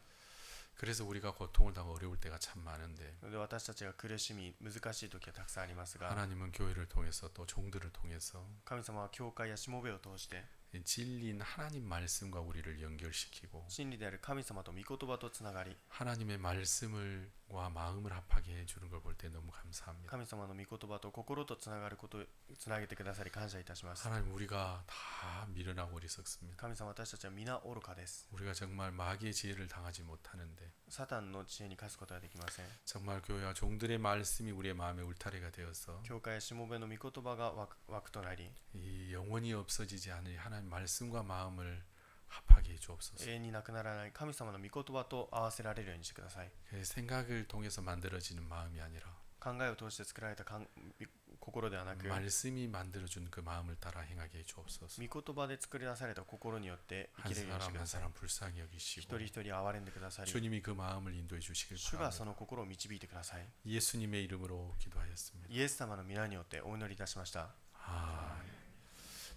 그래서 우리가 고통을 당하고 어려울 때가 참 많은데 それで私たちが苦しみ、難しい時はたくさんありますが、 하나님은 교회를 통해서 또 종들을 통해서 神様は教会やしもべを通して 진리인 하나님 말씀과 우리를 연결시키고 真理である神様と御言葉とつながり、 하나님의 말씀과 마음을 합하게 해주는 걸 볼 때 너무 감사합니다. 神様の御言葉と心とつながることをつなげてくださり感謝いたします。 하나님 우리가 다 미련하고 어리석습니다. 神様、私たちは皆愚かです。 우리가 정말 마귀의 지혜를 당하지 못하는데 サタンの知恵に勝つことはできません。 정말 교회와 종들의 말씀이 우리의 마음의 울타리가 되어서 教会やしもべの御言葉が枠となり、 이 영원히 없어지지 않을 하나님 말씀과 마음을 합하게 해주옵소서. 永遠になくならない神様の御言葉と合わせられるようにしてください。 생각을 통해서 만들어지는 마음이 아니라 考えを通して作られた心ではなく、 말씀이 만들어준 그 마음을 따라 행하게 해주옵소서. 御言葉で作り出された心によって生 한 きれるようにして 사람 くだ 한 さい。 사람 불쌍히 一 여기시고 人一人憐れんでくださり、 주님이 그 마음을 인도해 주시길 主が 바랍니다. その心を導いてください。 예수님의 이름으로 기도하였습니다. イエス様の皆によってお祈りいたしました。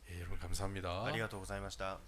예, 여러분 감사합니다. ありがとうございました。